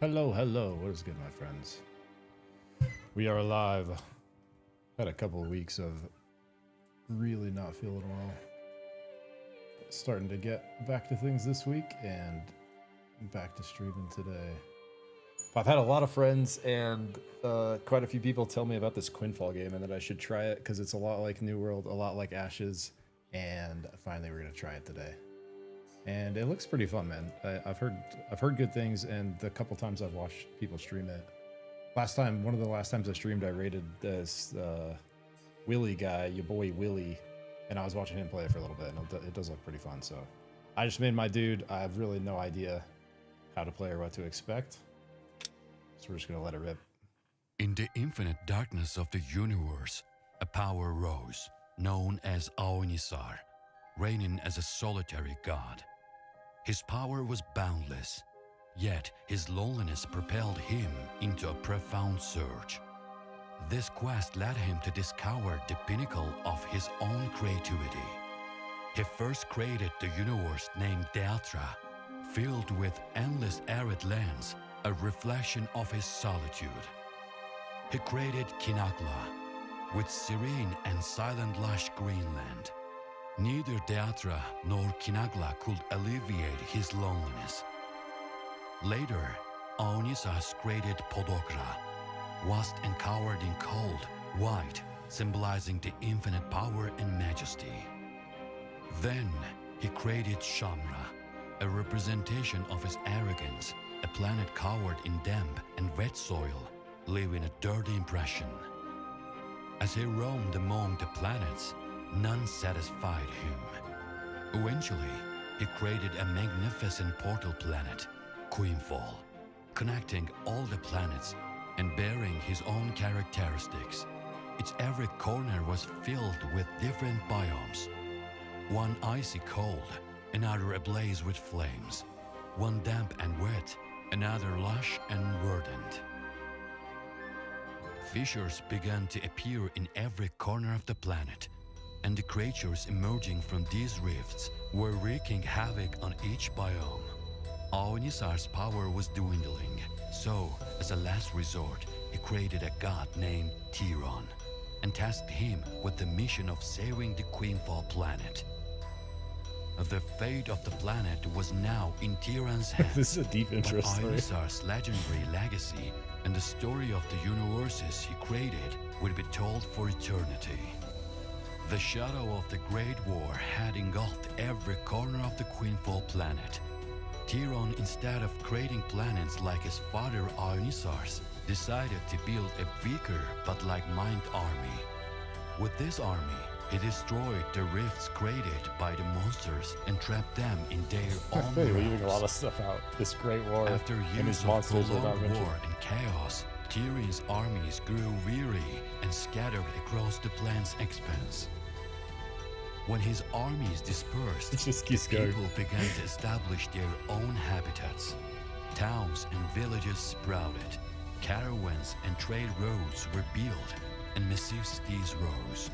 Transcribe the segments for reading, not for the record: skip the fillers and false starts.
Hello, hello. What is good, my friends? We are alive. Had a couple of weeks of really not feeling well. Starting to get back to things this week and back to streaming today. I've had a lot of friends and quite a few people tell me about this Quinfall game and that I should try it because it's a lot like New World, a lot like Ashes, and finally we're gonna try it today. And it looks pretty fun, man. I've heard good things, and the couple times I've watched people stream it. One of the last times I streamed, I rated this Willie guy, your boy Willie, and I was watching him play it for a little bit, and it does look pretty fun. So I just made my dude. I have really no idea how to play or what to expect, so we're just gonna let it rip. In the infinite darkness of the universe, a power rose, known as Aonisar, reigning as a solitary god. His power was boundless, yet his loneliness propelled him into a profound search. This quest led him to discover the pinnacle of his own creativity. He first created the universe named Deatra, filled with endless arid lands, a reflection of his solitude. He created Kinagla, with serene and silent lush greenland. Neither Deatra nor Kinagla could alleviate his loneliness. Later, Aonisas created Podokra, vast and covered in cold, white, symbolizing the infinite power and majesty. Then, he created Shamra, a representation of his arrogance, a planet covered in damp and wet soil, leaving a dirty impression. As he roamed among the planets, none satisfied him. Eventually, he created a magnificent portal planet, Quinfall, connecting all the planets and bearing his own characteristics. Its every corner was filled with different biomes. One icy cold, another ablaze with flames. One damp and wet, another lush and verdant. Fissures began to appear in every corner of the planet, and the creatures emerging from these rifts were wreaking havoc on each biome. Aonisar's power was dwindling, so as a last resort, he created a god named Tyron and tasked him with the mission of saving the Quinfall planet. The fate of the planet was now in Tyron's hands. This is a deep intro but story. Aonisar's legendary legacy and the story of the universes he created would be told for eternity. The shadow of the Great War had engulfed every corner of the Quinfall planet. Tyron, instead of creating planets like his father Aonisar's, decided to build a weaker but like-minded army. With this army, he destroyed the rifts created by the monsters and trapped them in their own We're leaving a realms. lot of stuff out. This great war After and years his of monsters are not prolonged mentioned. war and chaos, Tyrion's armies grew weary and scattered across the planet's expanse. When his armies dispersed, It just keeps going. people began to establish their own habitats. Towns and villages sprouted, caravans and trade routes were built, and massive cities rose.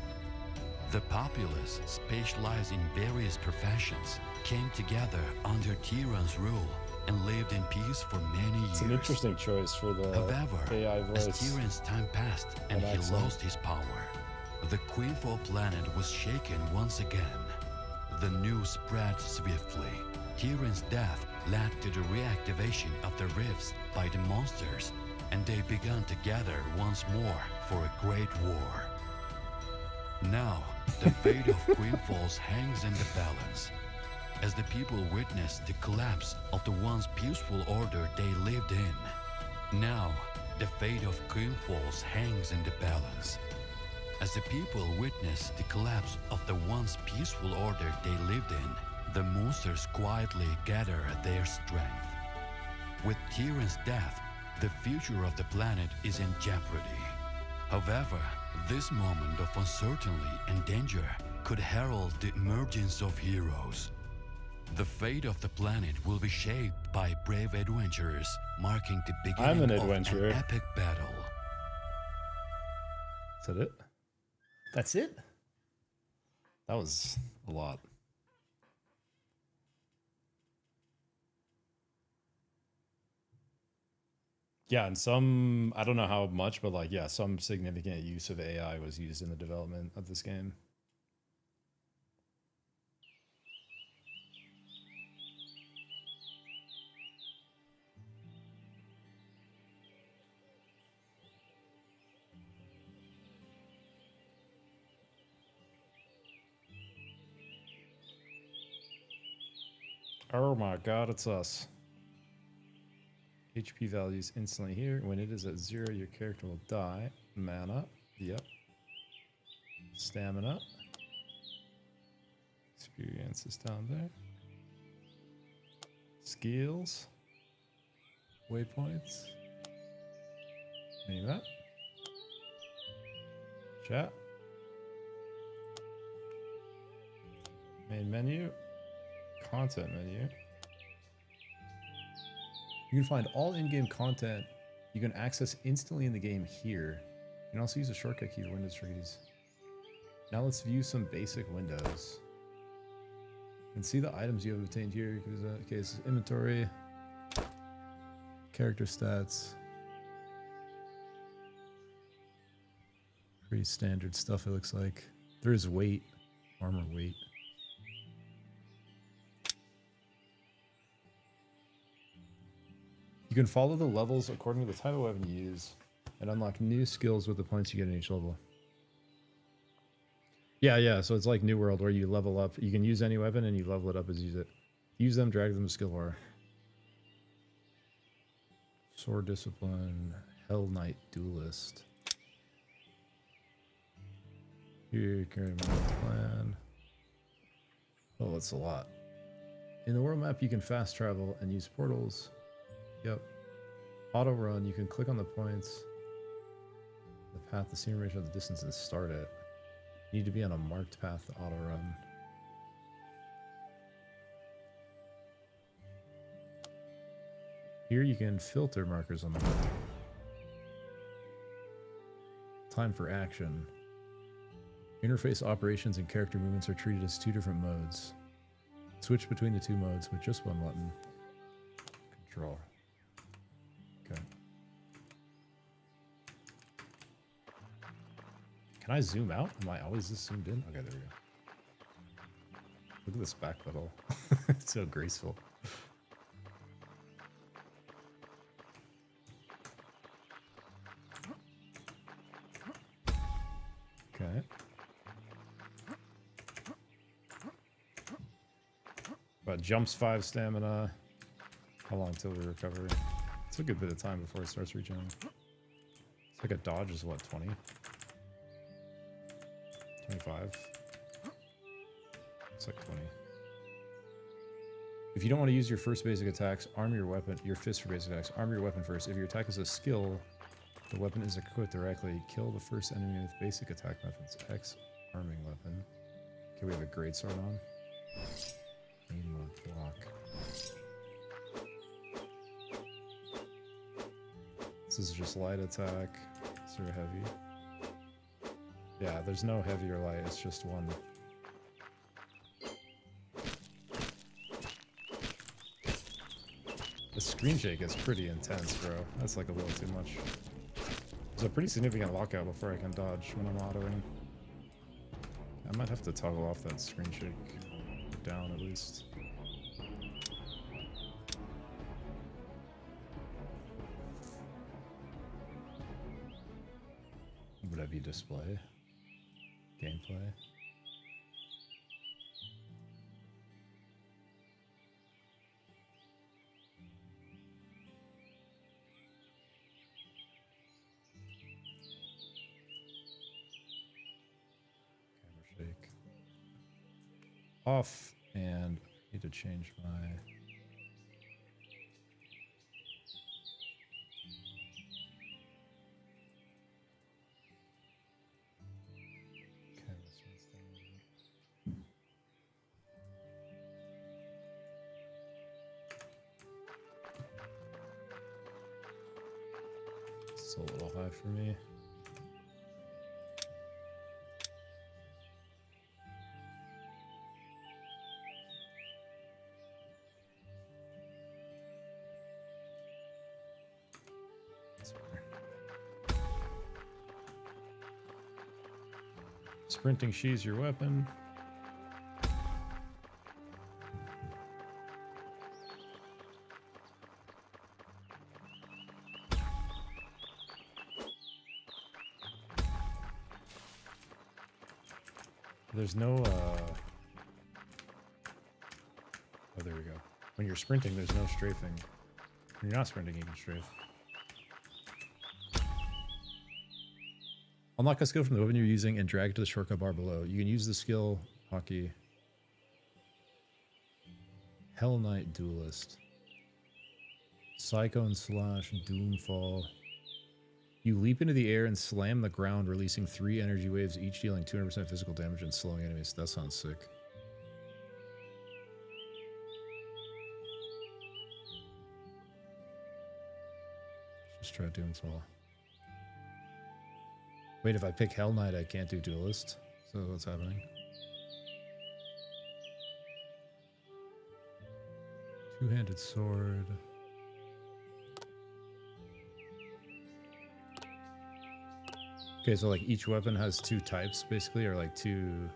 The populace, specialized in various professions, came together under Tyron's rule and lived in peace for many years. It's an interesting choice for the However, AI as voice. Tyrion's time passed and and he accent. lost his power, the Quinfall planet was shaken once again. The news spread swiftly. Tyrion's death led to the reactivation of the rifts by the monsters, and they began to gather once more for a great war. Now, the fate of Quinfall hangs in the balance, as the people witnessed the collapse of the once peaceful order they lived in. Now, the fate of Quinfall hangs in the balance, as the people witnessed the collapse of the once peaceful order they lived in. The monsters quietly gather their strength. With Tyrion's death, the future of the planet is in jeopardy. However, this moment of uncertainty and danger could herald the emergence of heroes. The fate of the planet will be shaped by brave adventurers, marking the I'm beginning an of adventurer. an epic battle. Is that it? That's it? That was a lot. Yeah, and some, I don't know how much, but like, yeah, some significant use of AI was used in the development of this game. Oh my god, it's us. HP values instantly here. When it is at 0, your character will die. Mana. Yep. Stamina. Experience is down there. Skills. Waypoints. Any of that. Chat. Main menu. Content menu. You can find all in-game content you can access instantly in the game here. You can also use a shortcut key for Windows trees. Now let's view some basic windows. You can see the items you have obtained here. Okay, this is inventory, character stats. Pretty standard stuff it looks like. There is weight, armor weight. You can follow the levels according to the type of weapon you use and unlock new skills with the points you get in each level. Yeah, so it's like New World where you level up. You can use any weapon and you level it up as you use it. Use them, drag them to skill bar. Sword Discipline, Hell Knight Duelist. Here, carry my plan. Oh, that's a lot. In the world map, you can fast travel and use portals. Yep. Auto run, you can click on the points, the path, the scene ratio, the distance, and start it. You need to be on a marked path to auto run. Here you can filter markers on the map. Time for action. Interface operations and character movements are treated as two different modes. Switch between the two modes with just one button. Control. Okay. Can I zoom out? Am I always this zoomed in? Okay, there we go. Look at this back pedal. It's so graceful. Okay. But jumps 5 stamina. How long till we recover? It's a good bit of time before it starts regenerating. It's like a dodge is what, 20? 25? It's like 20. If you don't want to use your first basic attacks, arm your weapon, your fist for basic attacks. Arm your weapon first. If your attack is a skill, the weapon is equipped directly. Kill the first enemy with basic attack methods. X arming weapon. Okay, we have a great sword on. Main mode block. This is just light attack. Is there a heavy? Yeah, there's no heavy or light. It's just one. The screen shake is pretty intense, bro. That's like a little too much. There's a pretty significant lockout before I can dodge when I'm autoing. I might have to toggle off that screen shake down at least. Would that be display? Gameplay? Shake off, and I need to change my this one's down. It's a little high for me. Sprinting she's your weapon. There's no, oh, there we go. When you're sprinting, there's no strafing. When you're not sprinting, you can strafe. Unlock a skill from the weapon you're using and drag it to the shortcut bar below. You can use the skill hockey. Hell Knight Duelist. Cyclone Slash Doomfall. You leap into the air and slam the ground, releasing 3 energy waves, each dealing 200% physical damage and slowing enemies. That sounds sick. Just try Doomfall. Wait, if I pick Hell Knight, I can't do Duelist? So what's happening? Two-handed sword. Okay, so like each weapon has 2 types, basically, or like 2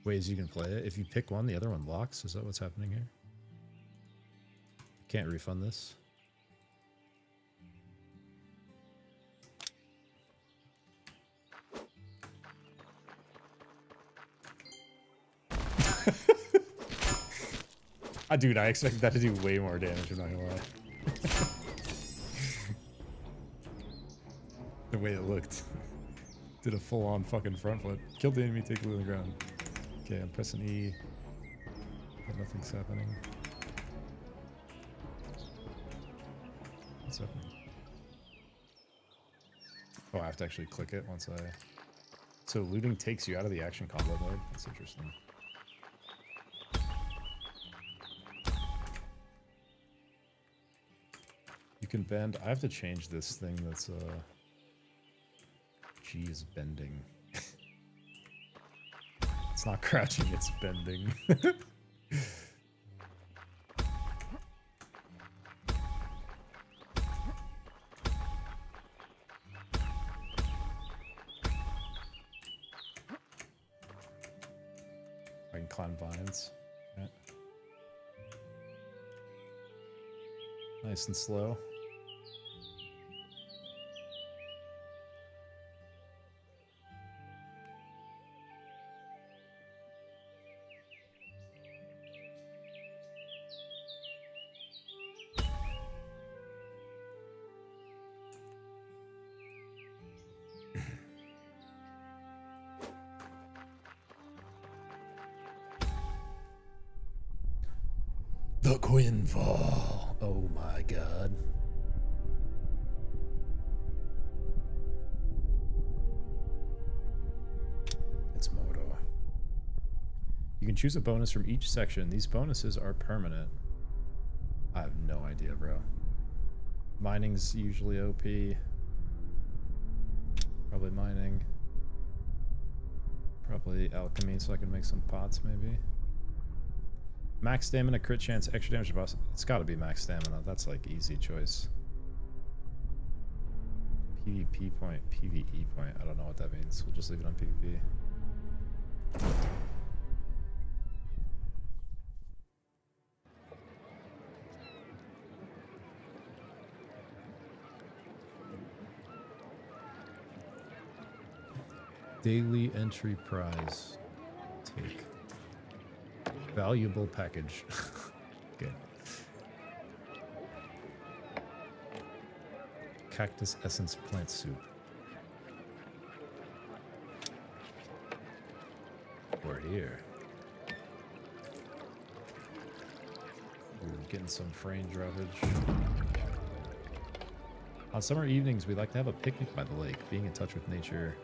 ways you can play it. If you pick one, the other one locks. Is that what's happening here? Can't refund this. Dude, I expected that to do way more damage, I'm not gonna lie. The way it looked. Did a full-on fucking front flip. Killed the enemy, take loot on the ground. Okay, I'm pressing E. But nothing's happening. What's happening? Oh, I have to actually click it once I... So looting takes you out of the action combat mode? That's interesting. You can bend. I have to change this thing that's G is bending. It's not crouching, it's bending. I can climb vines. Right. Nice and slow. The Quinfall. Oh my god. It's Mordor. You can choose a bonus from each section. These bonuses are permanent. I have no idea, bro. Mining's usually OP. Probably mining. Probably alchemy, so I can make some pots, maybe. Max stamina, crit chance, extra damage to boss. It's gotta be max stamina. That's like easy choice. PvP point, PvE point. I don't know what that means. We'll just leave it on PvP. Daily entry prize. Take. Valuable package. Okay. Cactus essence plant soup. We're here. Ooh, getting some frame drawage. On summer evenings, we like to have a picnic by the lake, being in touch with nature.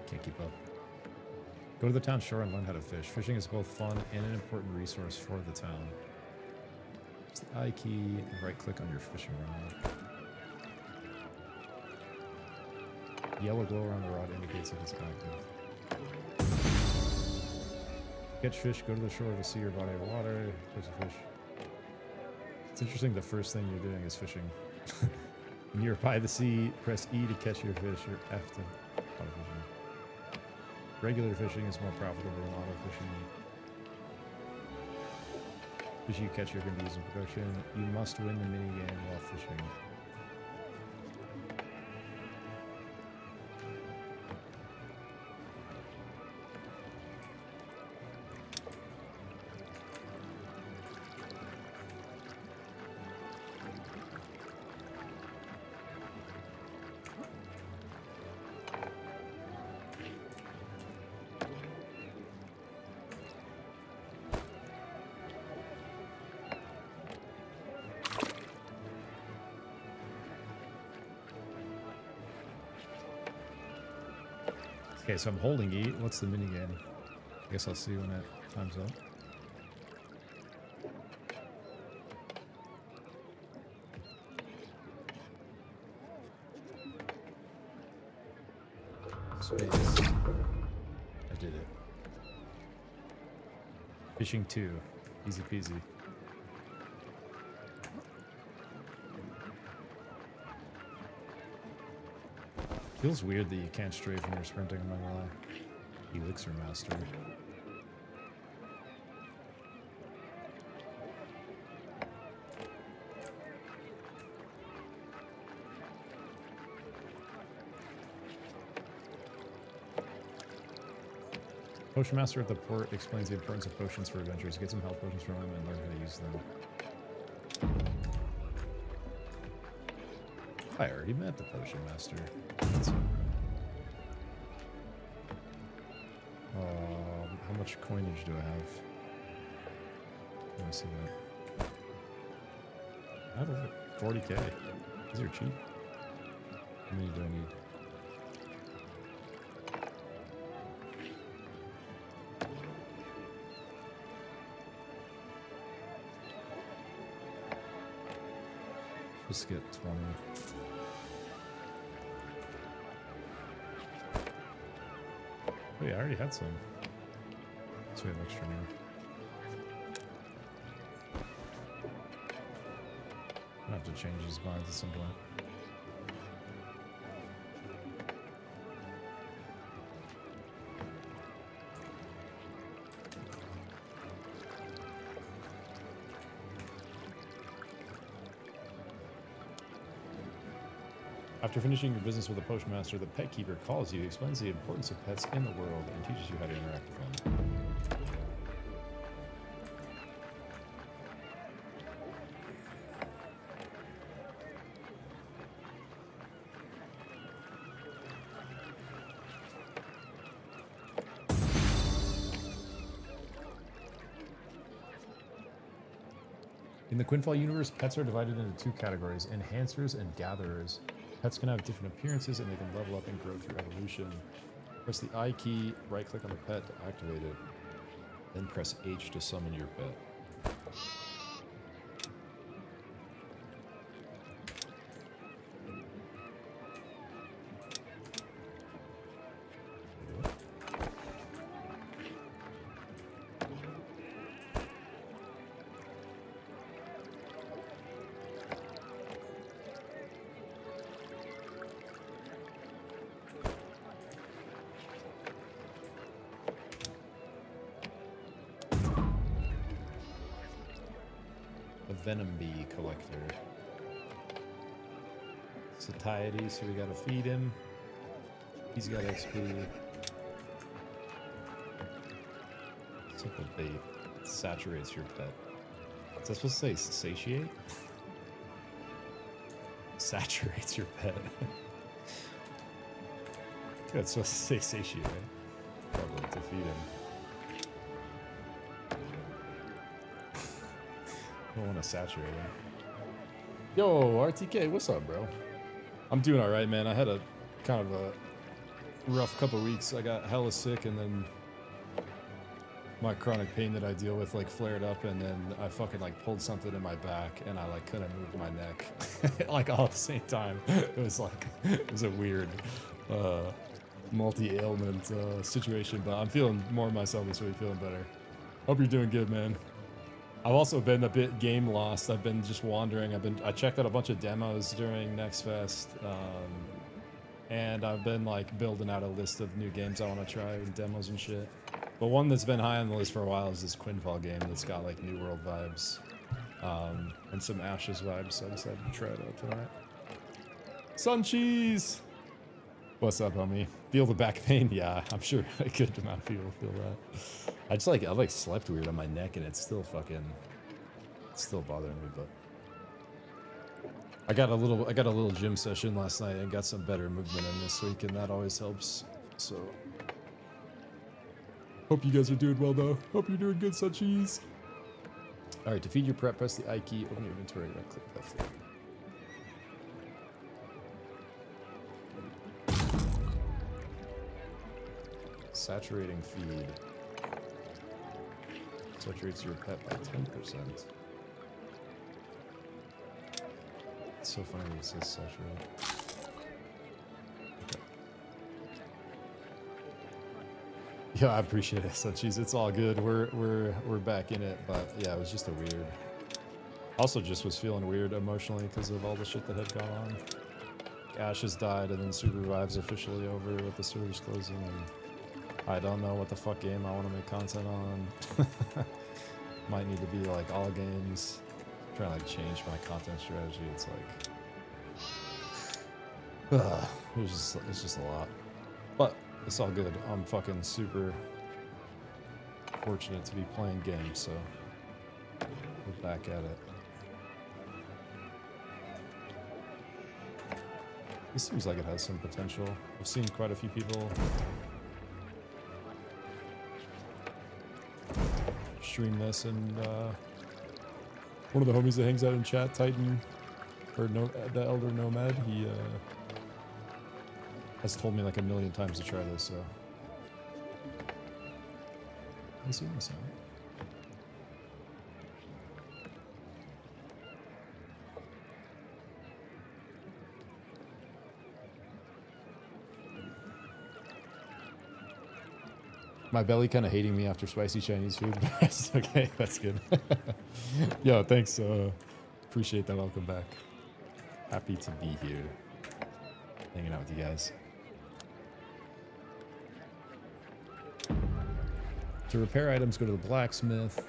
Can't keep up. Go to the town shore and learn how to fish. Fishing is both fun and an important resource for the town. Use the I key and right click on your fishing rod. Yellow glow around the rod indicates if it's active. Catch fish, go to the shore to see your body of water. There's a fish. It's interesting the first thing you're doing is fishing. Nearby the sea, press E to catch your fish or F to auto fishing. Regular fishing is more profitable than auto fishing. Fish you catch can be used in production. You must win the minigame while fishing. Okay, so I'm holding E. What's the minigame? I guess I'll see when it time's up. Space. I did it. Fishing 2. Easy peasy. Feels weird that you can't strafe when you're sprinting, I'm not gonna lie. Elixir Master. Potion Master at the port explains the importance of potions for adventurers. Get some health potions from him and learn how to use them. I already met the Potion Master. How much coinage do I have? Let me see that. I have over 40k. These are cheap. How many do I need? Just get 20. Oh yeah, I already had some. So we have extra now. I have to change these binds at some point. After finishing your business with a potion master, the pet keeper calls you, explains the importance of pets in the world, and teaches you how to interact with them. In the Quinfall universe, pets are divided into two categories, enhancers and gatherers. Pets can have different appearances and they can level up and grow through evolution. Press the I key, right click on the pet to activate it, then press H to summon your pet. Venom Bee Collector. Satiety, so we gotta feed him. He's got XP. It's like a bait. It saturates your pet. Is that supposed to say satiate? Saturates your pet. Yeah, it's supposed to say satiate, right? Probably to feed him. I don't want to saturate him. Yo, RTK, what's up, bro? I'm doing alright, man. I had a kind of a rough couple weeks. I got hella sick, and then my chronic pain that I deal with like flared up, and then I fucking like pulled something in my back, and I like couldn't move my neck, like all at the same time. It was like, it was a weird multi-ailment situation, but I'm feeling more myself this week, feeling better. Hope you're doing good, man. I've also been a bit game lost. I've been just wandering. I checked out a bunch of demos during Next Fest, and I've been like building out a list of new games I want to try and demos and shit. But one that's been high on the list for a while is this Quinfall game that's got like New World vibes, and some Ashes vibes. So I decided to try it out tonight. Sun Cheese! What's up, homie? Feel the back pain? Yeah, I'm sure a good amount of people feel that. I like slept weird on my neck and it's still bothering me, but I got a little gym session last night and got some better movement in this week, and that always helps. So hope you guys are doing well though. Hope you're doing good, Sunchies. Alright, to feed your prep, press the I key, open your inventory, right click left. Saturating feed. Saturates your pet by 10%. It's so funny when it says saturate. Okay. Yeah, I appreciate it. So geez, it's all good. We're back in it, but yeah, it was just a weird. Also, just was feeling weird emotionally because of all the shit that had gone on. Ash has died, and then Super Revive's officially over with the servers closing, and I don't know what the fuck game I want to make content on. Might need to be like all games. I'm trying to like change my content strategy. It's like, it's just a lot. But it's all good. I'm fucking super fortunate to be playing games, so we're back at it. This seems like it has some potential. I've seen quite a few people stream this, and one of the homies that hangs out in chat, Titan, or no, the Elder Nomad, he has told me like a million times to try this, so let's see this out. My belly kind of hating me after spicy Chinese food, but that's okay. That's good. Yo, thanks. Appreciate that. Welcome back. Happy to be here. Hanging out with you guys. To repair items, go to the blacksmith.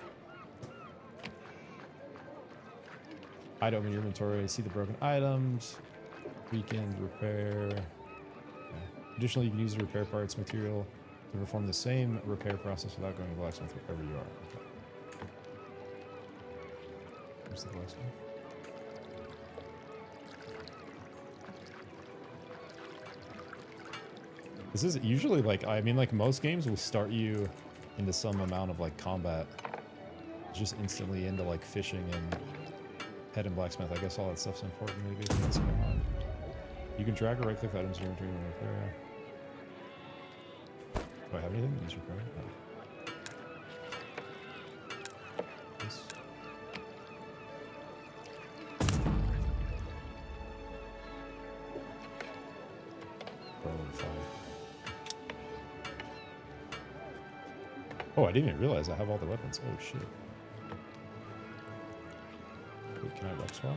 Item in your inventory. See the broken items. Weekend repair. Okay. Additionally, you can use the repair parts material to perform the same repair process without going to the blacksmith wherever you are. Okay. Where's the blacksmith? This is usually like, I mean, like most games will start you into some amount of like combat, just instantly into like fishing and head and blacksmith. I guess all that stuff's important maybe. What's going on? You can drag or right click items in your inventory and repair. Do I have anything? Use repair? No. This. Oh, I didn't even realize I have all the weapons. Oh shit. Wait, can I rep swap?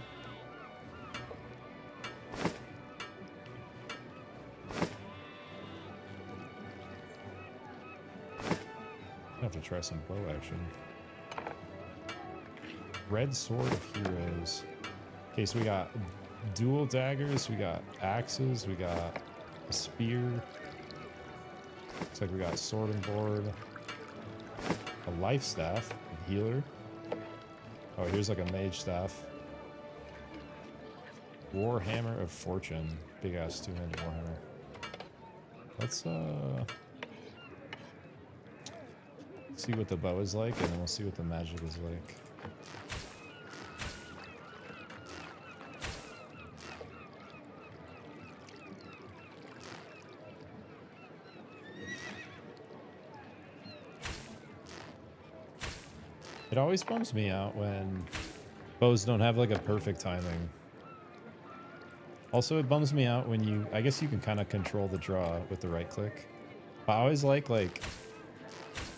I have to try some bow action. Red Sword of Heroes. Okay, so we got dual daggers, we got axes, we got a spear. Looks like we got sword and board. A life staff, a healer. Oh, here's like a mage staff. Warhammer of Fortune. Big ass two-handed warhammer. Let's see what the bow is like, and then we'll see what the magic is like. It always bums me out when bows don't have like a perfect timing. Also, it bums me out when you, I guess you can kind of control the draw with the right click. But I always like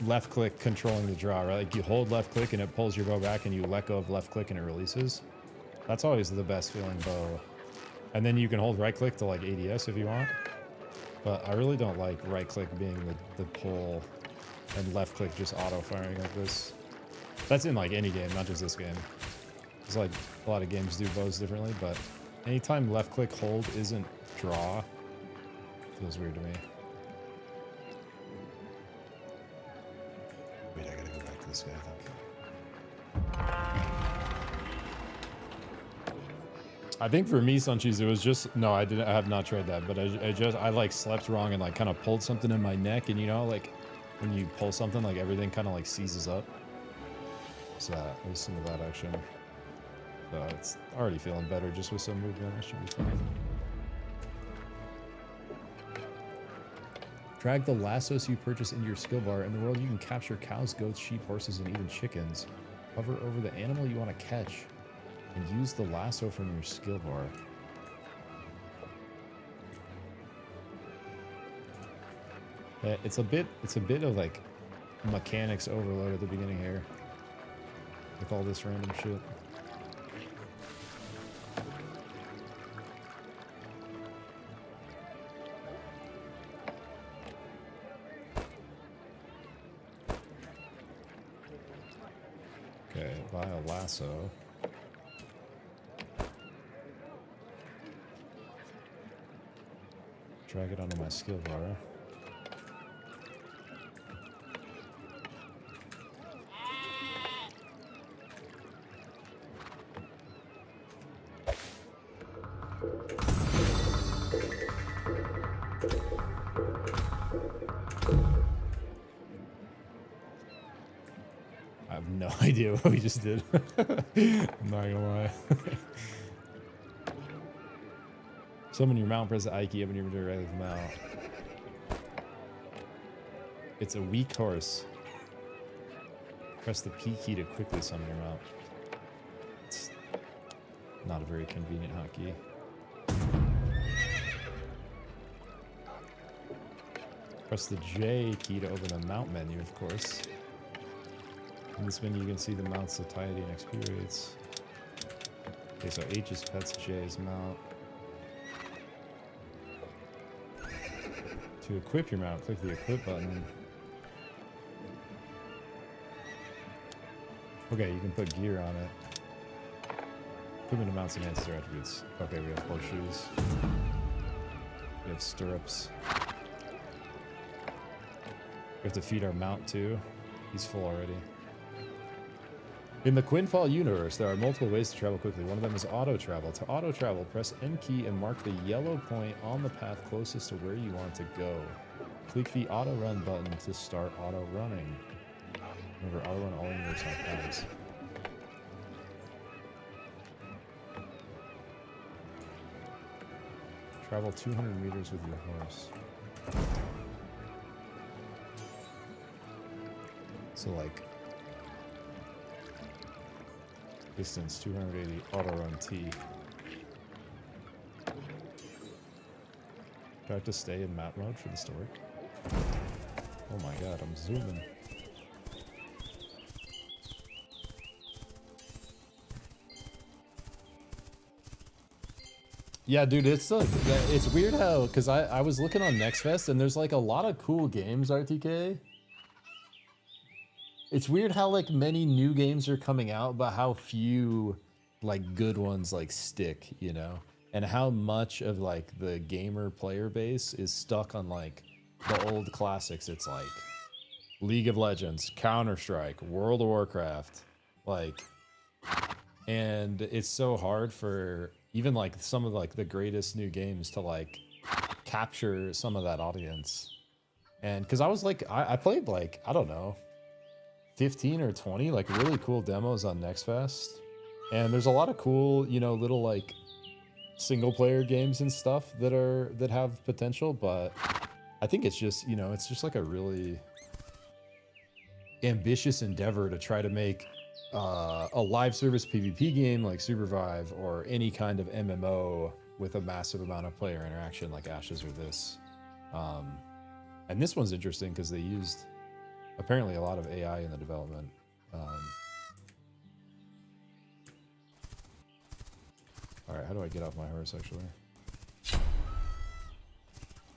left click controlling the draw, right? Like you hold left click and it pulls your bow back, and you let go of left click and it releases. That's always the best feeling bow. And then you can hold right click to like ADS if you want. But I really don't like right click being the pull and left click just auto firing like this. That's in like any game, not just this game. It's like a lot of games do bows differently, but anytime left click hold isn't draw, feels weird to me. Wait, I gotta go back to this guy, I think for me, Suncheese, it was just, no, I have not tried that, but I like slept wrong and like kind of pulled something in my neck, and you know, like when you pull something, like everything kind of like seizes up. So it was some of that action. So it's already feeling better just with some movement. That should be fine. Drag the lassos you purchase into your skill bar. In the world, you can capture cows, goats, sheep, horses, and even chickens. Hover over the animal you want to catch and use the lasso from your skill bar. Yeah, it's a bit of like mechanics overload at the beginning here with all this random shit. Okay, buy a lasso. Drag it onto my skill bar. I have no idea what we just did. I'm not gonna lie. Summon your mount, press the I key up in your inventory right with the mount. It's a weak horse. Press the P key to quickly summon your mount. It's not a very convenient hotkey. Press the J key to open the mount menu, of course. In this menu, you can see the mount's satiety and XP rates. Okay, so H is pets, J is mount. To equip your mount, click the equip button. Okay, you can put gear on it. Equipment amounts enhance their attributes. Okay, we have horseshoes. We have stirrups. We have to feed our mount too. He's full already. In the Quinfall universe, there are multiple ways to travel quickly. One of them is auto travel. To auto travel, press M key and mark the yellow point on the path closest to where you want to go. Click the auto run button to start auto running. Remember, auto run all universe on paths. Travel 200 meters with your horse. So like distance 280, auto run T. Do I have to stay in map mode for this to work? Oh my god, I'm zooming. Yeah, dude, it's like, it's weird how, because I was looking on NextFest and there's like a lot of cool games, RTK. It's weird how like many new games are coming out, but how few like good ones like stick, you know? And how much of like the gamer player base is stuck on like the old classics. It's like League of Legends, Counter-Strike, World of Warcraft, like, and it's so hard for even like some of like the greatest new games to like capture some of that audience. And because I was like, I played like, I don't know, 15 or 20 like really cool demos on NextFest, and there's a lot of cool, you know, little like single player games and stuff that have potential, but I think it's just, you know, it's just like a really ambitious endeavor to try to make a live service PvP game like Supervive or any kind of MMO with a massive amount of player interaction like Ashes or this. And this one's interesting because they used Apparently a lot of AI in the development. Alright, how do I get off my horse, actually?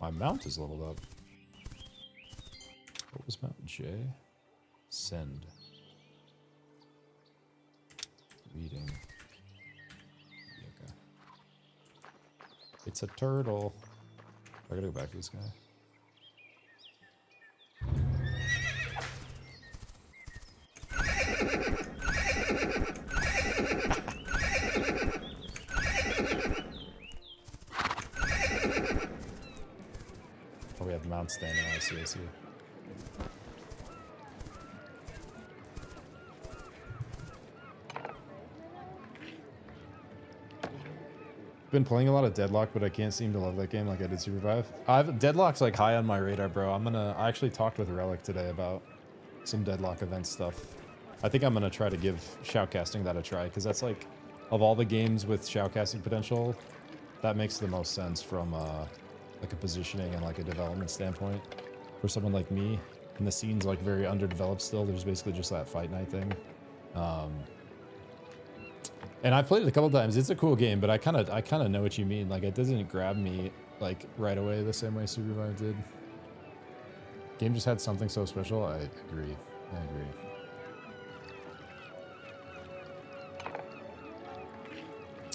My mount is leveled up. What was mount J? Send. Reading. Okay. It's a turtle. I gotta go back to this guy. Oh, we have mount standing. I see, I see. Been playing a lot of Deadlock, but I can't seem to love that game like I did Supervive. Deadlock's like high on my radar, bro. I actually talked with Relic today about some Deadlock event stuff. I think I'm gonna try to give shoutcasting that a try, because that's like, of all the games with shoutcasting potential, that makes the most sense from like a positioning and like a development standpoint. For someone like me, and the scene's like very underdeveloped still, there's basically just that fight night thing. And I've played it a couple times. It's a cool game, but I kind of know what you mean. Like, it doesn't grab me like right away the same way Supervive did. Game just had something so special. I agree. I agree.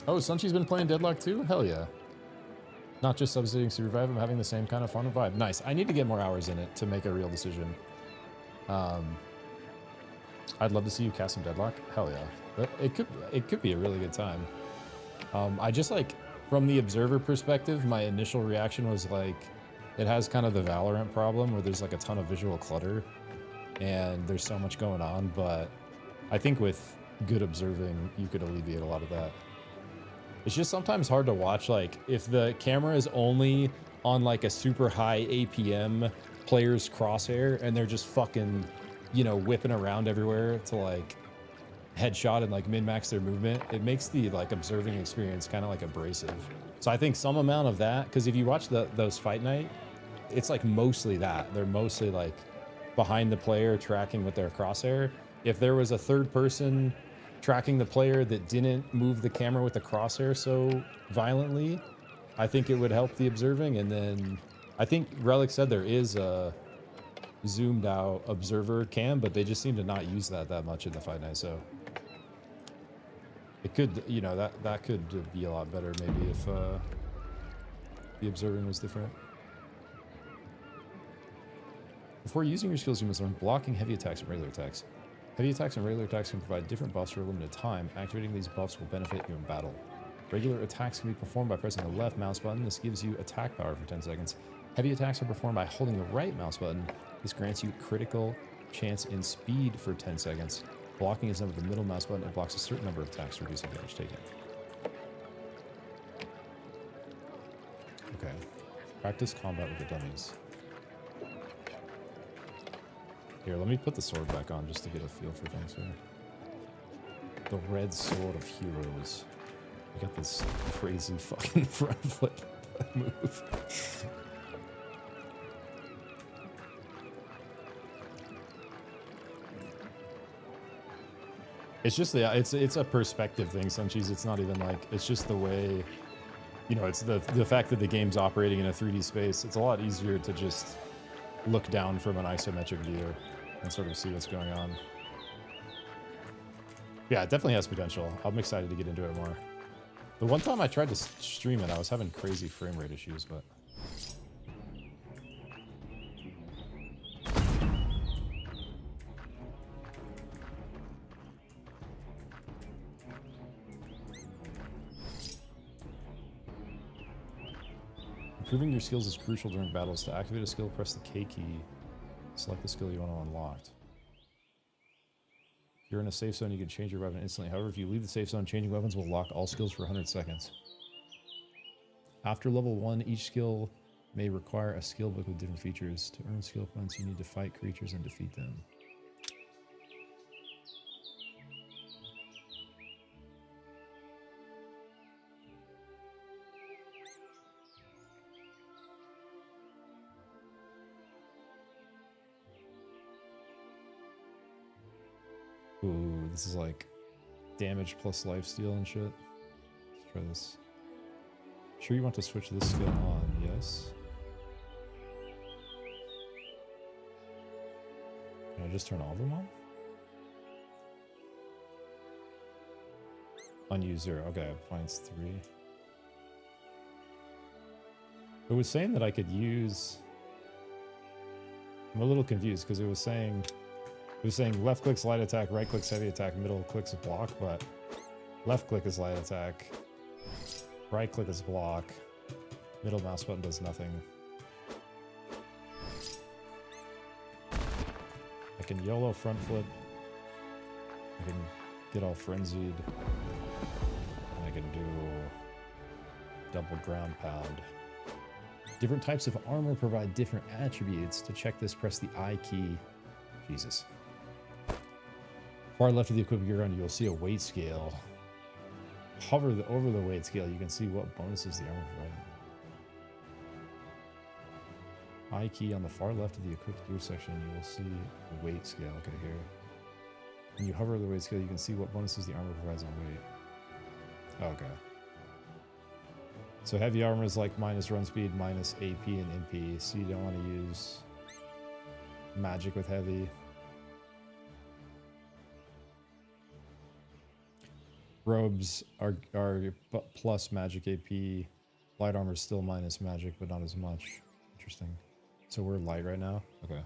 Oh, Sunchi's been playing Deadlock too? Hell yeah. Not just substituting Supervive, I'm having the same kind of fun vibe. Nice. I need to get more hours in it to make a real decision. I'd love to see you cast some Deadlock. Hell yeah. It could be a really good time. I just like, from the observer perspective, my initial reaction was like, it has kind of the Valorant problem where there's like a ton of visual clutter and there's so much going on, but I think with good observing, you could alleviate a lot of that. It's just sometimes hard to watch, like, if the camera is only on like a super high APM player's crosshair and they're just fucking, you know, whipping around everywhere to like headshot and like min-max their movement, it makes the like observing experience kind of like abrasive. So I think some amount of that, because if you watch those fight night, it's like mostly that. They're mostly like behind the player tracking with their crosshair. If there was a third person tracking the player that didn't move the camera with the crosshair so violently, I think it would help the observing. And then I think Relic said there is a zoomed out observer cam, but they just seem to not use that much in the fight night. So it could, you know, that could be a lot better maybe if the observing was different. Before using your skills, you must learn blocking, heavy attacks, and regular attacks. Heavy attacks and regular attacks can provide different buffs for a limited time. Activating these buffs will benefit you in battle. Regular attacks can be performed by pressing the left mouse button. This gives you attack power for 10 seconds. Heavy attacks are performed by holding the right mouse button. This grants you critical chance in speed for 10 seconds. Blocking is done with the middle mouse button. It blocks a certain number of attacks, reducing damage taken. Okay. Practice combat with the dummies. Here, let me put the sword back on just to get a feel for things here. The red sword of heroes. I got this crazy fucking front flip move. It's just it's a perspective thing, Sunchies. It's not even like, it's just the way, you know, it's the fact that the game's operating in a 3D space. It's a lot easier to just look down from an isometric view and sort of see what's going on. Yeah, it definitely has potential. I'm excited to get into it more. The one time I tried to stream it, I was having crazy frame rate issues, but... Improving your skills is crucial during battles. To activate a skill, press the K key. Select the skill you want to unlock. If you're in a safe zone, you can change your weapon instantly. However, if you leave the safe zone, changing weapons will lock all skills for 100 seconds. After level 1, each skill may require a skill book with different features. To earn skill points, you need to fight creatures and defeat them. Ooh, this is like damage plus lifesteal and shit. Let's try this. Sure you want to switch this skill on, yes. Can I just turn all of them on? Unused 0, okay, appliance 3. It was saying that I could use... I'm a little confused because it was saying left click's light attack, right click's heavy attack, middle click's block, but left click is light attack, right click is block, middle mouse button does nothing. I can YOLO front flip, I can get all frenzied, and I can do double ground pound. Different types of armor provide different attributes. To check this, press the I key. Jesus. Far left of the equipment you're on, you will see a weight scale. Hover over the weight scale, you can see what bonuses the armor provides. I key on the far left of the equipped gear section, you will see the weight scale. Okay, here. When you hover over the weight scale, you can see what bonuses the armor provides on weight. Okay. So heavy armor is like minus run speed, minus AP and MP, so you don't want to use magic with heavy. Robes are plus magic AP. Light armor is still minus magic, but not as much. Interesting. So we're light right now? Okay.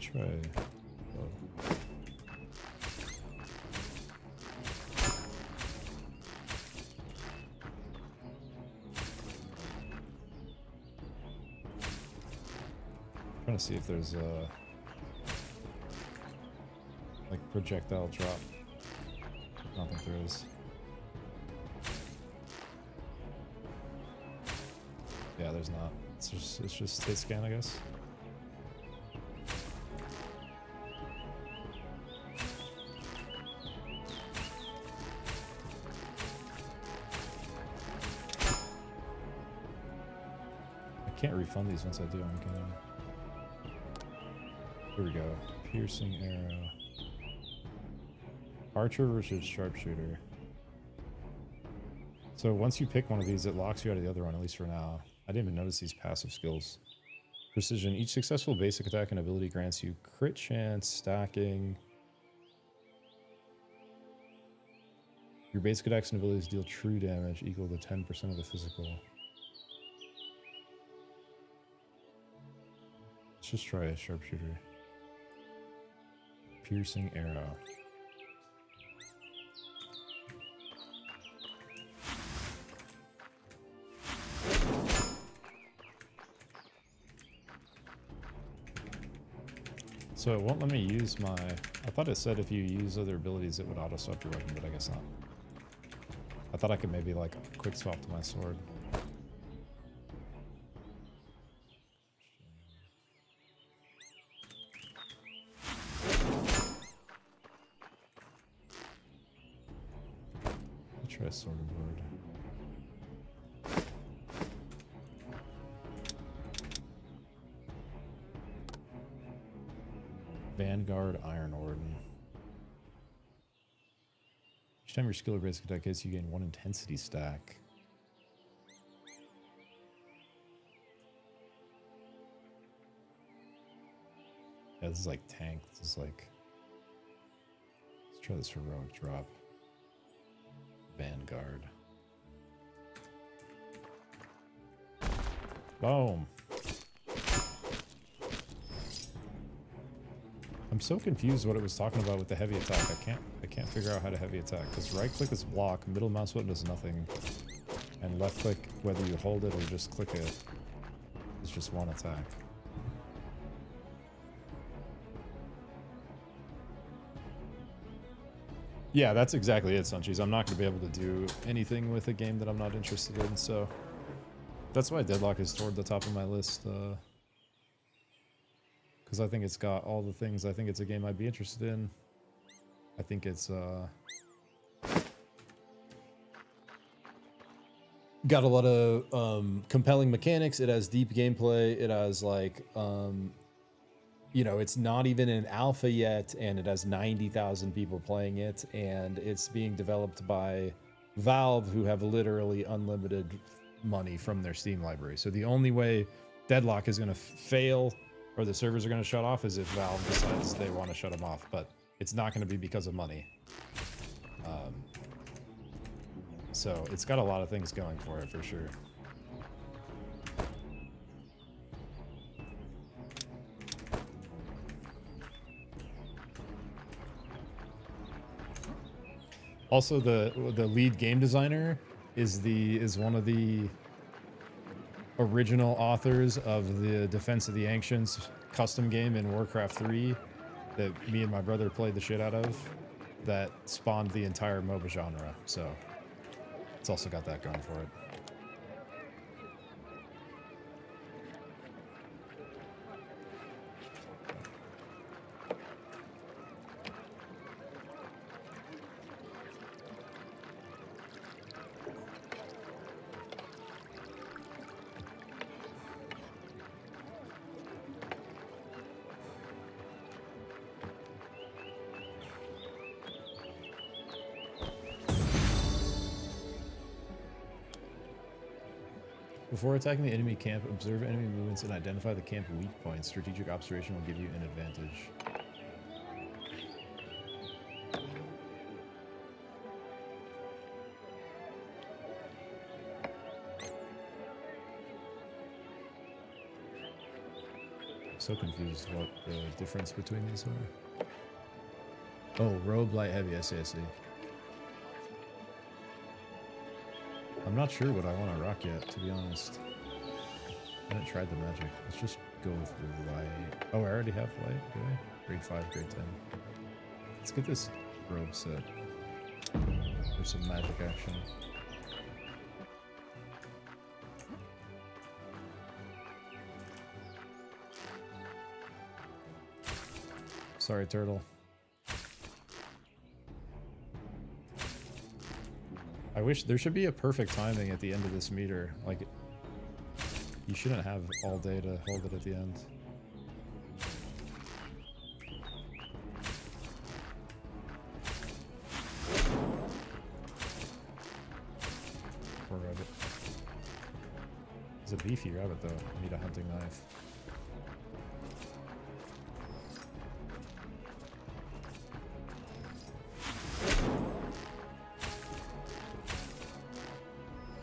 Try. Oh. Trying to see if there's a like projectile drop. I don't think there is. Yeah, there's not. It's just hit scan, I guess. I can't refund these once I do. I'm gonna. Here we go. Piercing arrow. Archer versus sharpshooter. So once you pick one of these, it locks you out of the other one, at least for now. I didn't even notice these passive skills. Precision. Each successful basic attack and ability grants you crit chance, stacking. Your basic attacks and abilities deal true damage equal to 10% of the physical. Let's just try a sharpshooter. Piercing arrow. So it won't let me use my... I thought it said if you use other abilities it would auto-swap your weapon, but I guess not. I thought I could maybe like quick swap to my sword. I'll try sword board. Vanguard Iron Orden. Each time your skill or basic attack hits, you gain 1 intensity stack. Yeah, this is like tank. This is like... Let's try this heroic drop. Vanguard. Boom. I'm so confused what it was talking about with the heavy attack. I can't figure out how to heavy attack because right click is block, middle mouse button does nothing, and left click, whether you hold it or just click it, is just one attack. Yeah, that's exactly it, Sunchies. I'm not going to be able to do anything with a game that I'm not interested in, so that's why Deadlock is toward the top of my list. Because I think it's got all the things I think it's a game I'd be interested in. I think it's got a lot of compelling mechanics. It has deep gameplay. It has like you know, it's not even in alpha yet, and it has 90,000 people playing it, and it's being developed by Valve, who have literally unlimited money from their Steam library. So the only way Deadlock is going to fail or the servers are going to shut off is if Valve decides they want to shut them off, but it's not going to be because of money. So it's got a lot of things going for it for sure. Also, the lead game designer is one of the original authors of the Defense of the Ancients custom game in Warcraft 3 that me and my brother played the shit out of, that spawned the entire MOBA genre. So it's also got that going for it. Before attacking the enemy camp, observe enemy movements and identify the camp weak points. Strategic observation will give you an advantage. I'm so confused what the difference between these are. Oh, robe, light, heavy, I see. I'm not sure what I want to rock yet, to be honest. I haven't tried the magic. Let's just go with the light. Oh, I already have light, do I? Grade 5, grade 10. Let's get this robe set. There's some magic action. Sorry, turtle. I wish there should be a perfect timing at the end of this meter. Like, you shouldn't have all day to hold it at the end. Poor rabbit. It's a beefy rabbit, though. I need a hunting knife.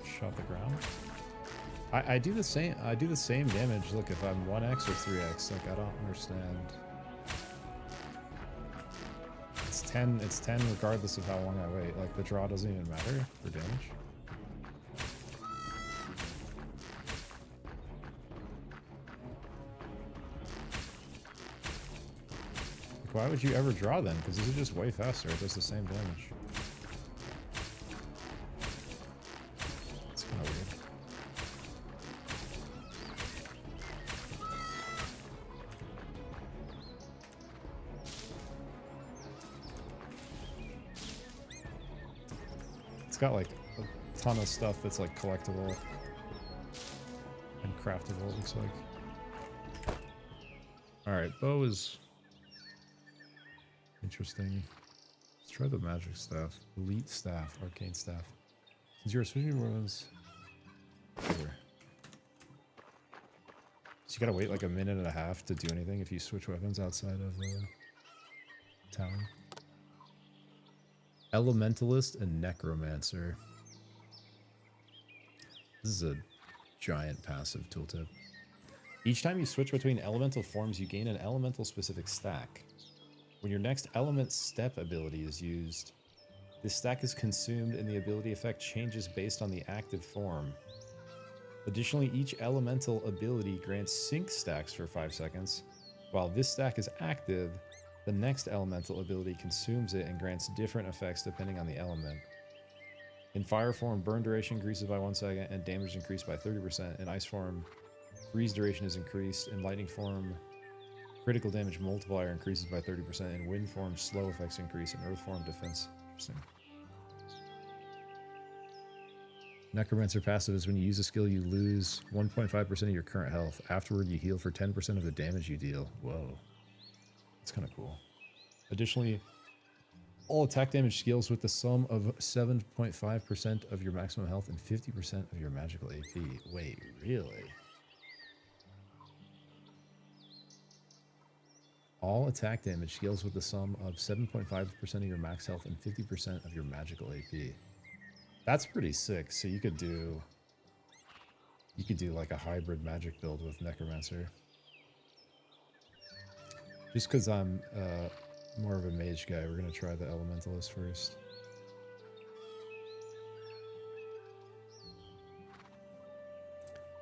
Shot the ground. I do the same. I do the same damage. Look, if I'm 1x or 3x, like I don't understand. It's 10. It's 10 regardless of how long I wait. Like the draw doesn't even matter for damage. Like, why would you ever draw then? Because this is just way faster. It does the same damage. Got like a ton of stuff that's like collectible and craftable, it looks like. Alright, bow is interesting. Let's try the magic staff. Elite staff, arcane staff. Since you're switching weapons. Here. So you gotta wait like a minute and a half to do anything if you switch weapons outside of the town. Elementalist and Necromancer. This is a giant passive tooltip. Each time you switch between elemental forms, you gain an elemental specific stack. When your next element step ability is used, this stack is consumed and the ability effect changes based on the active form. Additionally, each elemental ability grants sync stacks for 5 seconds. While this stack is active, the next elemental ability consumes it and grants different effects depending on the element. In fire form, burn duration increases by 1 second and damage increased by 30%. In ice form, freeze duration is increased. In lightning form, Critical damage multiplier increases by 30%, and wind form slow effects increase, and earth form defense. Interesting. Necromancer passive is when you use a skill, you lose 1.5% of your current health. Afterward, you heal for 10% of the damage you deal. Whoa. That's kind of cool. Additionally, all attack damage scales with the sum of 7.5% of your maximum health and 50% of your magical AP. Wait, really? All attack damage scales with the sum of 7.5% of your max health and 50% of your magical AP. That's pretty sick. So you could do like a hybrid magic build with Necromancer. Just because I'm more of a mage guy, we're gonna try the Elementalist first.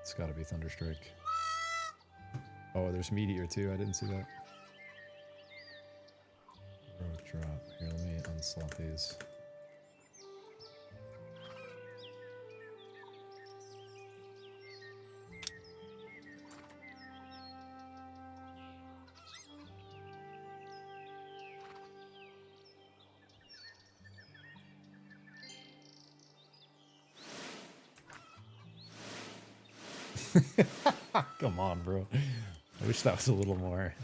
It's gotta be Thunderstrike. Oh, there's Meteor too. I didn't see that. Rogue drop. Here, let me unslot these. Come on, bro. I wish that was a little more.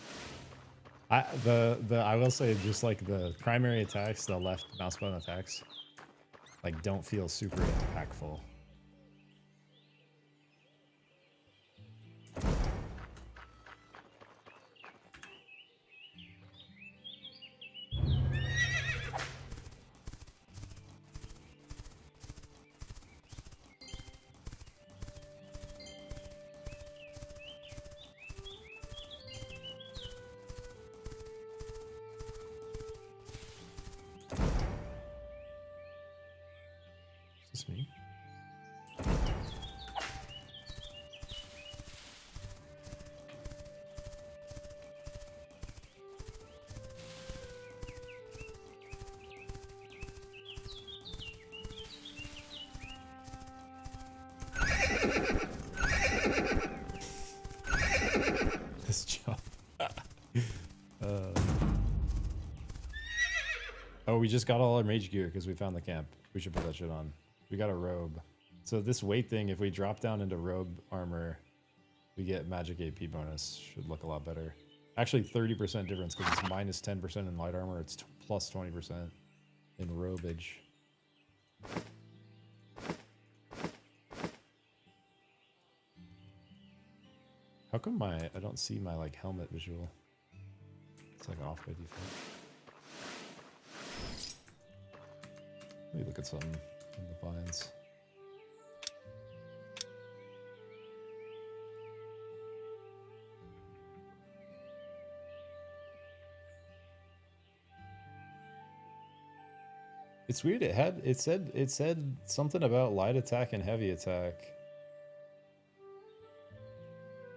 I will say, just like the primary attacks, the left mouse button attacks, like, don't feel super impactful. Is this me? This jump. Oh, we just got all our mage gear because we found the camp. We should put that shit on. We got a robe. So this weight thing, if we drop down into robe armor, we get magic AP bonus. Should look a lot better. Actually, 30% difference because it's minus 10% in light armor. It's plus 20% in robage. How come I don't see my like helmet visual? It's like off by default. Let me look at something in the binds. It's weird. It said something about light attack and heavy attack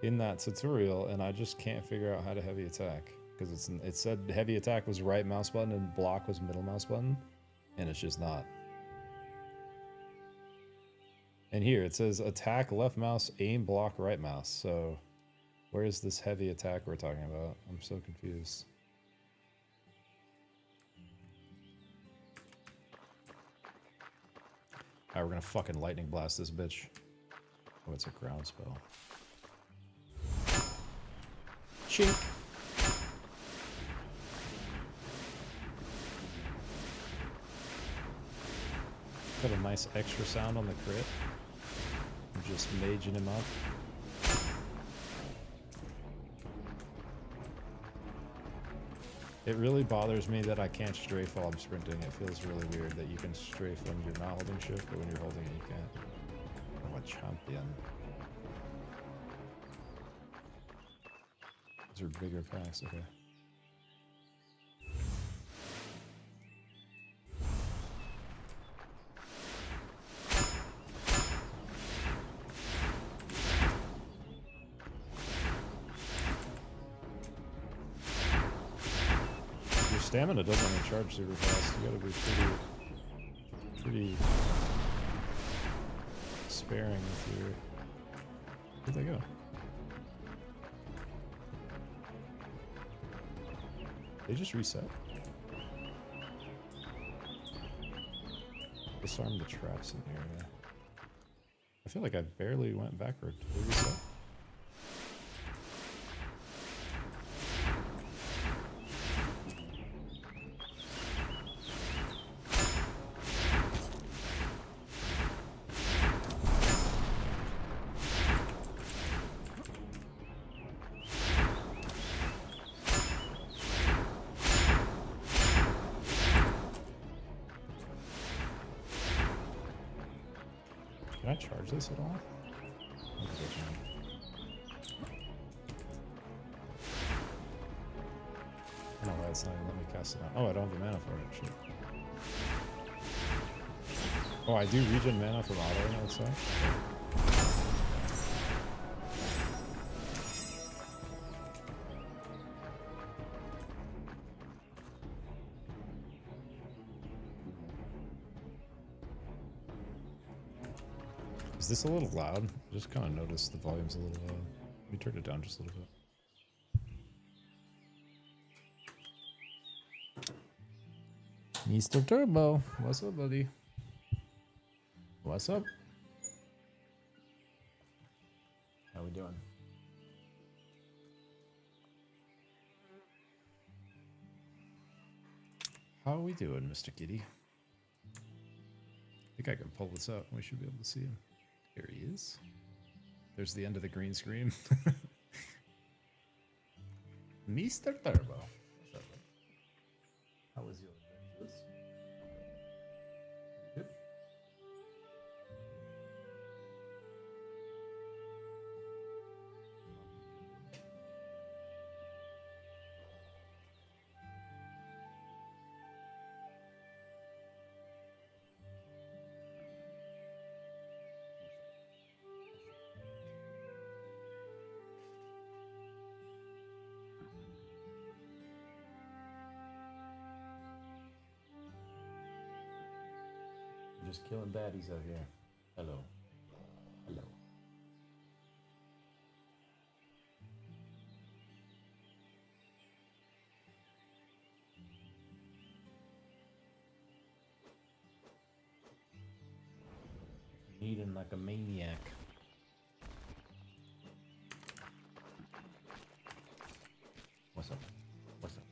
in that tutorial, and I just can't figure out how to heavy attack because it said heavy attack was right mouse button and block was middle mouse button, and it's just not. And here it says attack left mouse, aim block right mouse. So where is this heavy attack we're talking about? I'm so confused. Alright, we're gonna fucking lightning blast this bitch. Oh, it's a ground spell. Chink. Got a nice extra sound on the crit. I'm just maging him up. It really bothers me that I can't strafe while I'm sprinting. It feels really weird that you can strafe when you're not holding shift, but when you're holding it, you can't. I'm a champion. Those are bigger packs, okay. Stamina doesn't recharge super fast. You gotta be pretty sparing with your... Where'd they go? They just reset. Disarm the traps in the area. I feel like I barely went backward. Did they reset? Can I charge this at all? I don't think I can. I don't know why it's not even letting me cast it out. Oh, I don't have the mana for it. Shit. Oh, I do regen mana from auto, I would say. Is this a little loud? I just kind of noticed the volume's a little loud. Let me turn it down just a little bit. Mr. Turbo, what's up, buddy? What's up? How we doing? How are we doing, Mr. Kitty? I think I can pull this out. We should be able to see him. Here he is. There's the end of the green screen. Mr. Turbo. What's up, man? How was your adventures? Good. Just killing baddies out here. Hello. Hello. Eating like a maniac. What's up? What's up?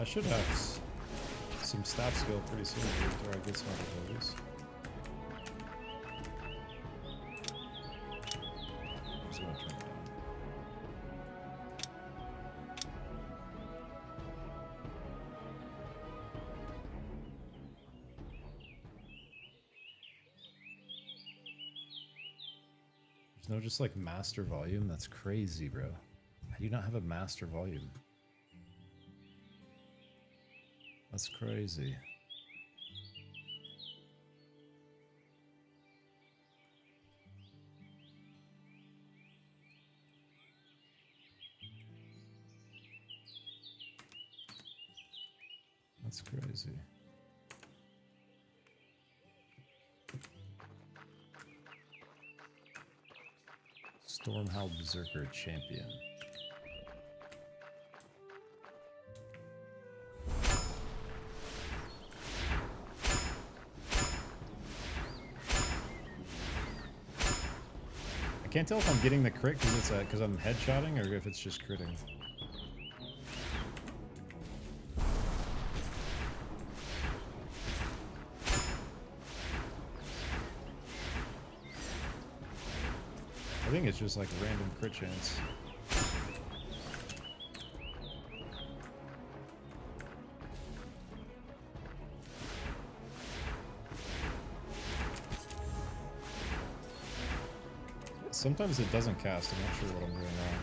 I should have some staff skill pretty soon after I get some other abilities. I'm just gonna turn it down. There's no just like master volume? That's crazy, bro. How do you not have a master volume? That's crazy. That's crazy. Stormhowl Berserker Champion. I can't tell if I'm getting the crit because it's because I'm headshotting or if it's just critting. I think it's just like a random crit chance. Sometimes it doesn't cast. I'm not sure what I'm doing wrong.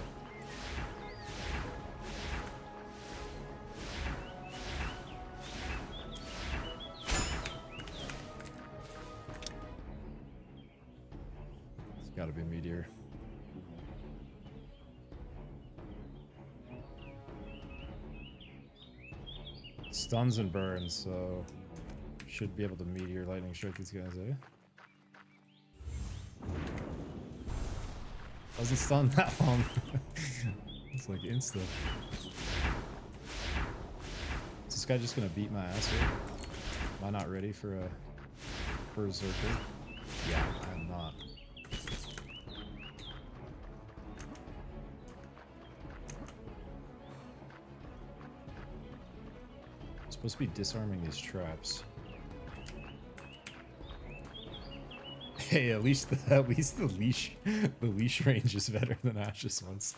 It's gotta be Meteor. Stuns and burns, so should be able to Meteor Lightning Strike these guys, eh? Doesn't stun that long. It's like insta. Is this guy just gonna beat my ass here? Am I not ready for a berserker? Yeah, I'm not. I'm supposed to be disarming these traps. Hey, at least the leash range is better than Ash's ones.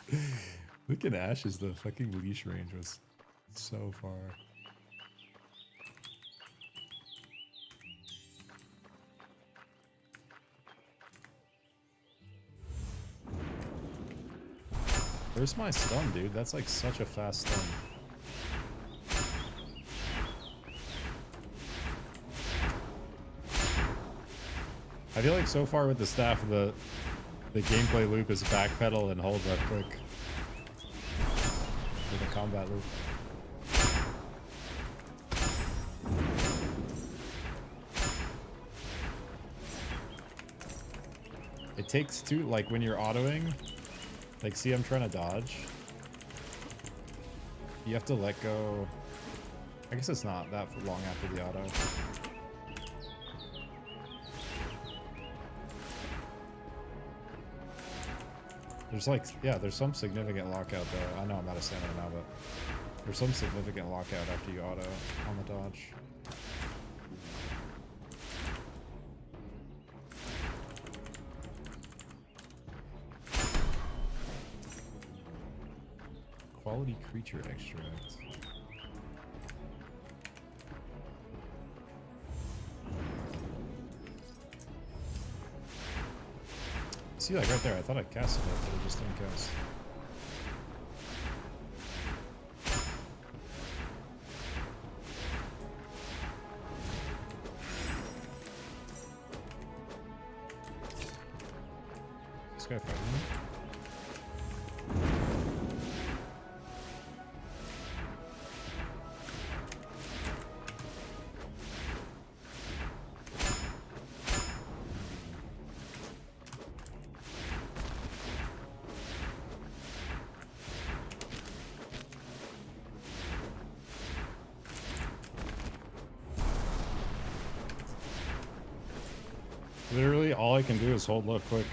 Look at Ash's, the fucking leash range was so far. Where's my stun, dude? That's like such a fast stun. I feel like so far with the staff, the gameplay loop is backpedal and hold right quick. For the combat loop. It takes two, like when you're autoing, like see I'm trying to dodge. You have to let go. I guess it's not that long after the auto. There's like, yeah, there's some significant lockout though. I know I'm out of stamina now, but there's some significant lockout after you auto on the dodge. Quality creature extract. See, like right there, I thought I casted it, but it just didn't cast. This guy fighting me? Literally, all I can do is hold left click.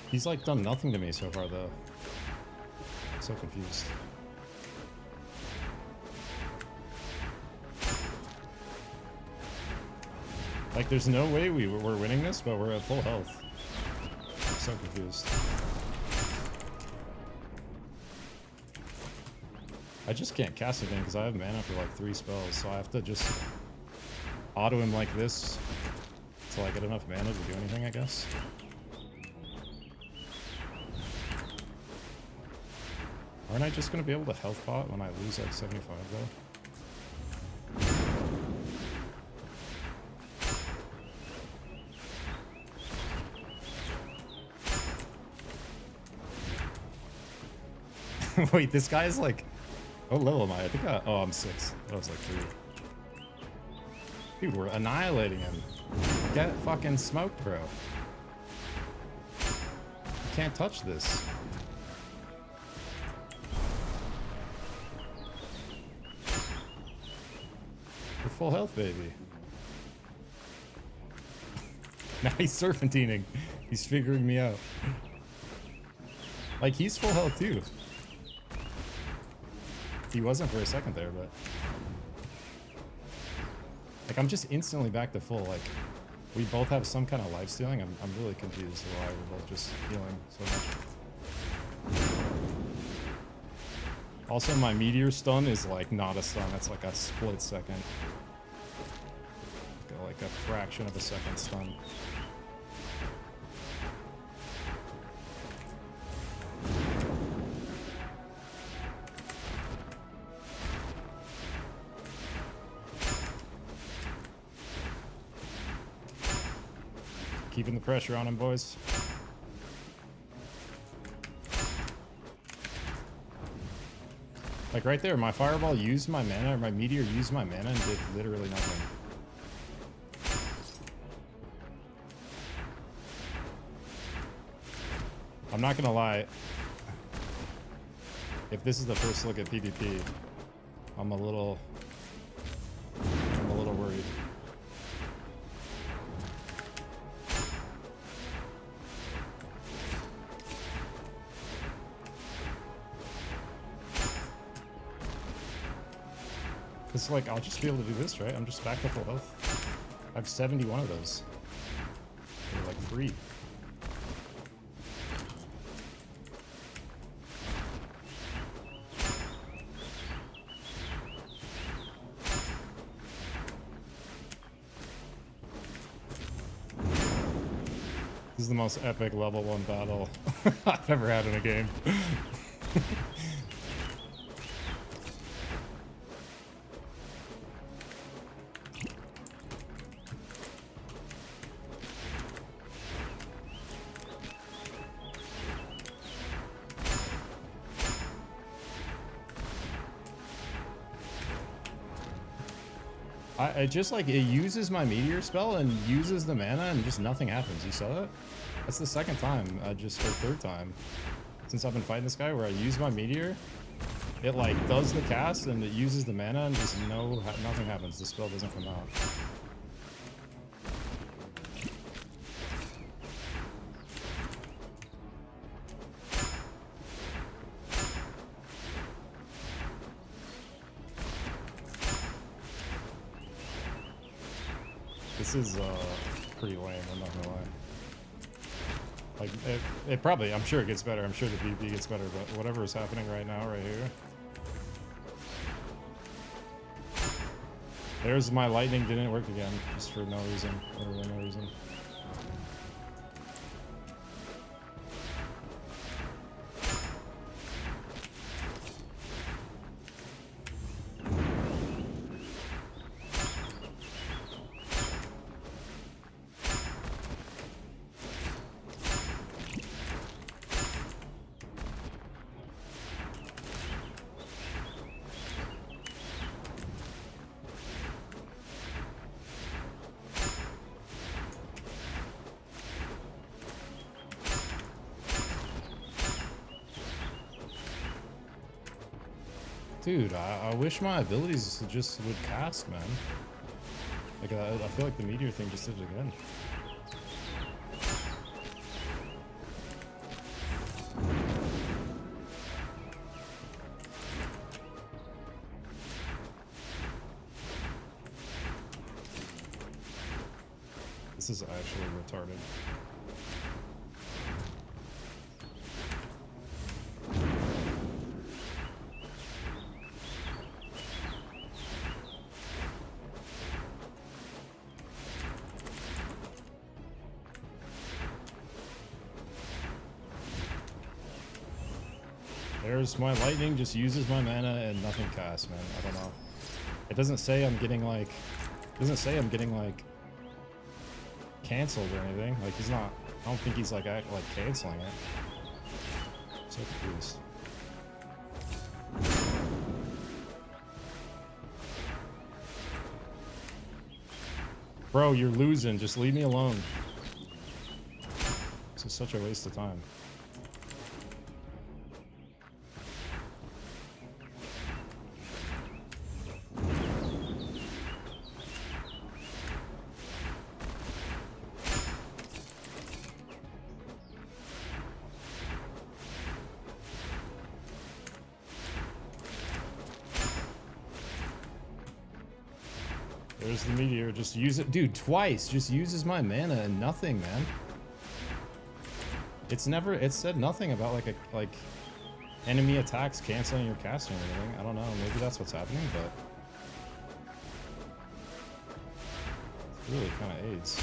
He's like done nothing to me so far though. I'm so confused. Like there's no way we're winning this, but we're at full health. I'm so confused. I just can't cast anything because I have mana for like 3 spells, so I have to just auto him like this until I get enough mana to do anything, I guess. Aren't I just going to be able to health pot when I lose like 75 though? Wait, this guy's like... What level am I? I think oh, I'm 6. That was like 3. Dude, we're annihilating him. Get fucking smoked, bro. You can't touch this. We're full health, baby. Now he's serpentining. He's figuring me out. Like, he's full health too. He wasn't for a second there, but... Like, I'm just instantly back to full. Like, we both have some kind of life stealing. I'm really confused why we're both just healing so much. Also, my meteor stun is like not a stun. That's like a split second. Like a fraction of a second stun. Keeping the pressure on him, boys. Like right there, my fireball used my mana, or my meteor used my mana and did literally nothing. I'm not gonna lie. If this is the first look at PvP, I'm a little worried. Cause like I'll just be able to do this, right? I'm just back to full health. I have 71 of those. They're like free. This is the most epic level 1 battle I've ever had in a game. It just like, it uses my meteor spell and uses the mana and just nothing happens. You saw that? That's the second time, just or third time since I've been fighting this guy where I use my meteor. It like does the cast and it uses the mana and just nothing happens. The spell doesn't come out. This is pretty lame, I'm not gonna lie. Like, it probably, I'm sure it gets better. I'm sure the PvP gets better, but whatever is happening right now, right here. There's my lightning didn't work again, just for no reason. Literally no reason. Dude, I wish my abilities just would cast, man. Like, I feel like the meteor thing just did it again. This is actually retarded. There's my lightning, just uses my mana and nothing casts, man. I don't know. It doesn't say I'm getting like, canceled or anything. Like he's not, I don't think he's like canceling it. I'm so confused. Bro, you're losing. Just leave me alone. This is such a waste of time. There's the meteor, just use it. Dude, twice, just uses my mana and nothing, man. It's never, it said nothing about like enemy attacks canceling your casting or anything. I don't know. Maybe that's what's happening, but it really kind of aids.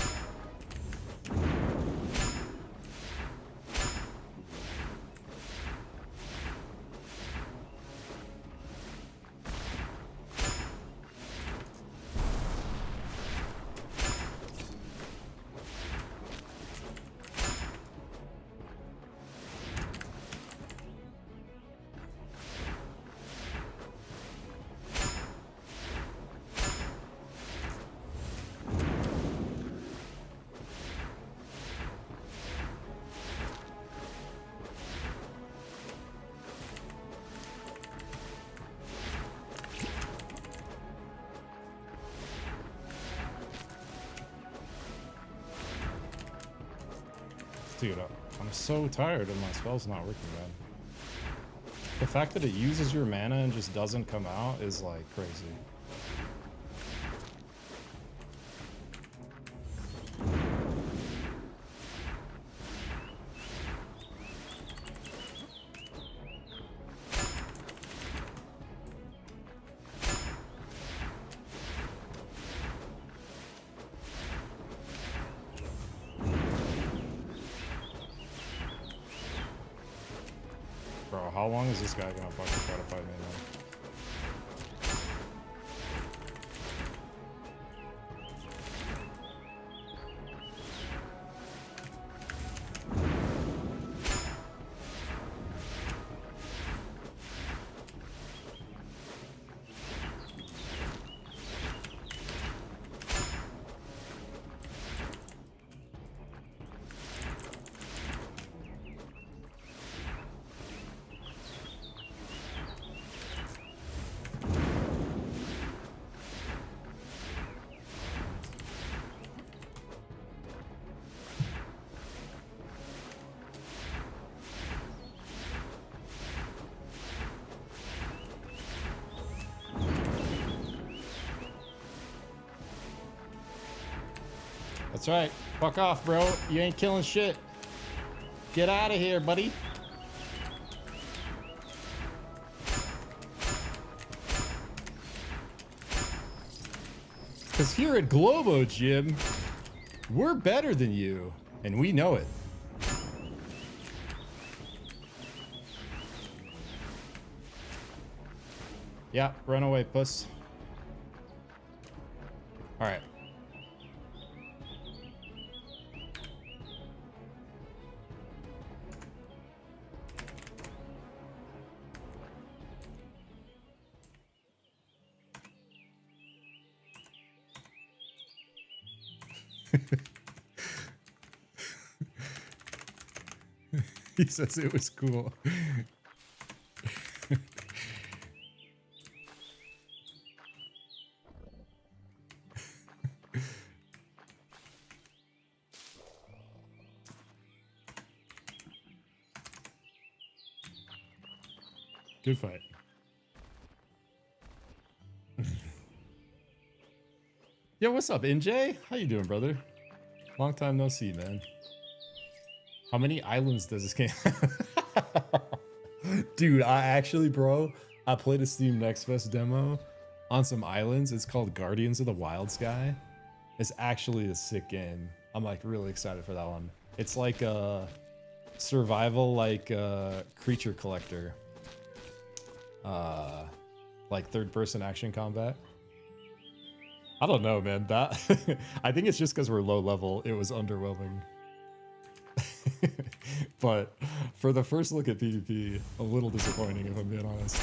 Dude, I'm so tired of my spells not working, man. The fact that it uses your mana and just doesn't come out is like crazy. Bro, how long is this guy gonna fucking try to fight me, man? That's right. Fuck off, bro. You ain't killing shit. Get out of here, buddy. Because here at Globo Gym, we're better than you, and we know it. Yeah, run away, puss. All right. He says it was cool. Good fight. Yo, what's up, NJ? How you doing, brother? Long time no see, man. How many islands does this game have? Dude, I actually, bro, I played a Steam Next Fest demo on some islands. It's called Guardians of the Wild Sky. It's actually a sick game. I'm like really excited for that one. It's like a survival, like creature collector. Like third-person action combat. I don't know, man. That I think it's just because we're low level. It was underwhelming. But for the first look at PvP, a little disappointing if I'm being honest.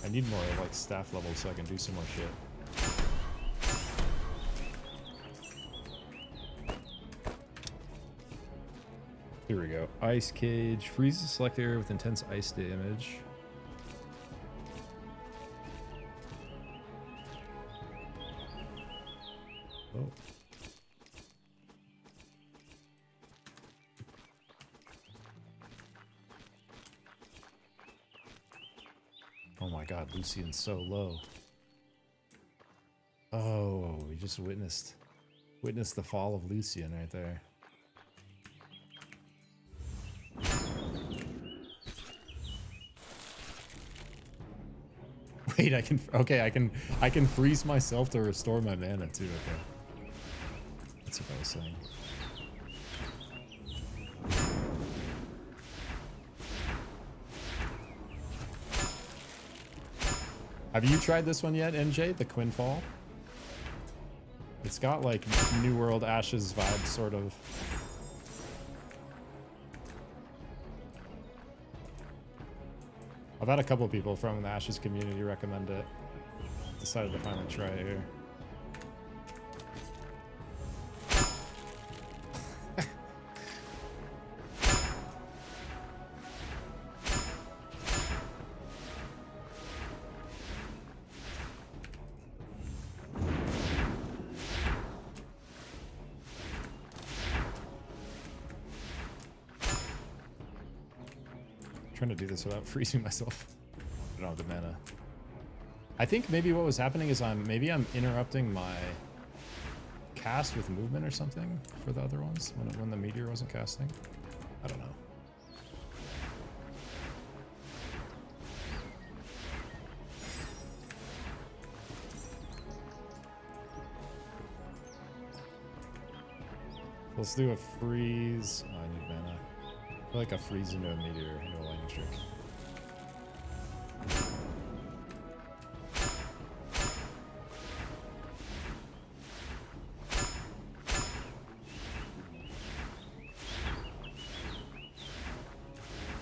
I need more like staff levels so I can do some more shit. Here we go. Ice Cage. Freezes select area with intense ice damage. Oh. god, Lucian's so low. Oh, we just witnessed the fall of Lucian right there. Wait, I can freeze myself to restore my mana too. Okay, that's what I was saying. Have you tried this one yet, NJ? The Quinfall? It's got like New World Ashes vibes, sort of. I've had a couple people from the Ashes community recommend it. Decided to finally try it here. Trying to do this without freezing myself. I don't have the mana. I think maybe what was happening is I'm interrupting my cast with movement or something for the other ones when the meteor wasn't casting. I don't know. Let's do a freeze. Oh, I need mana. I feel like a freeze into a meteor into a lightning trick.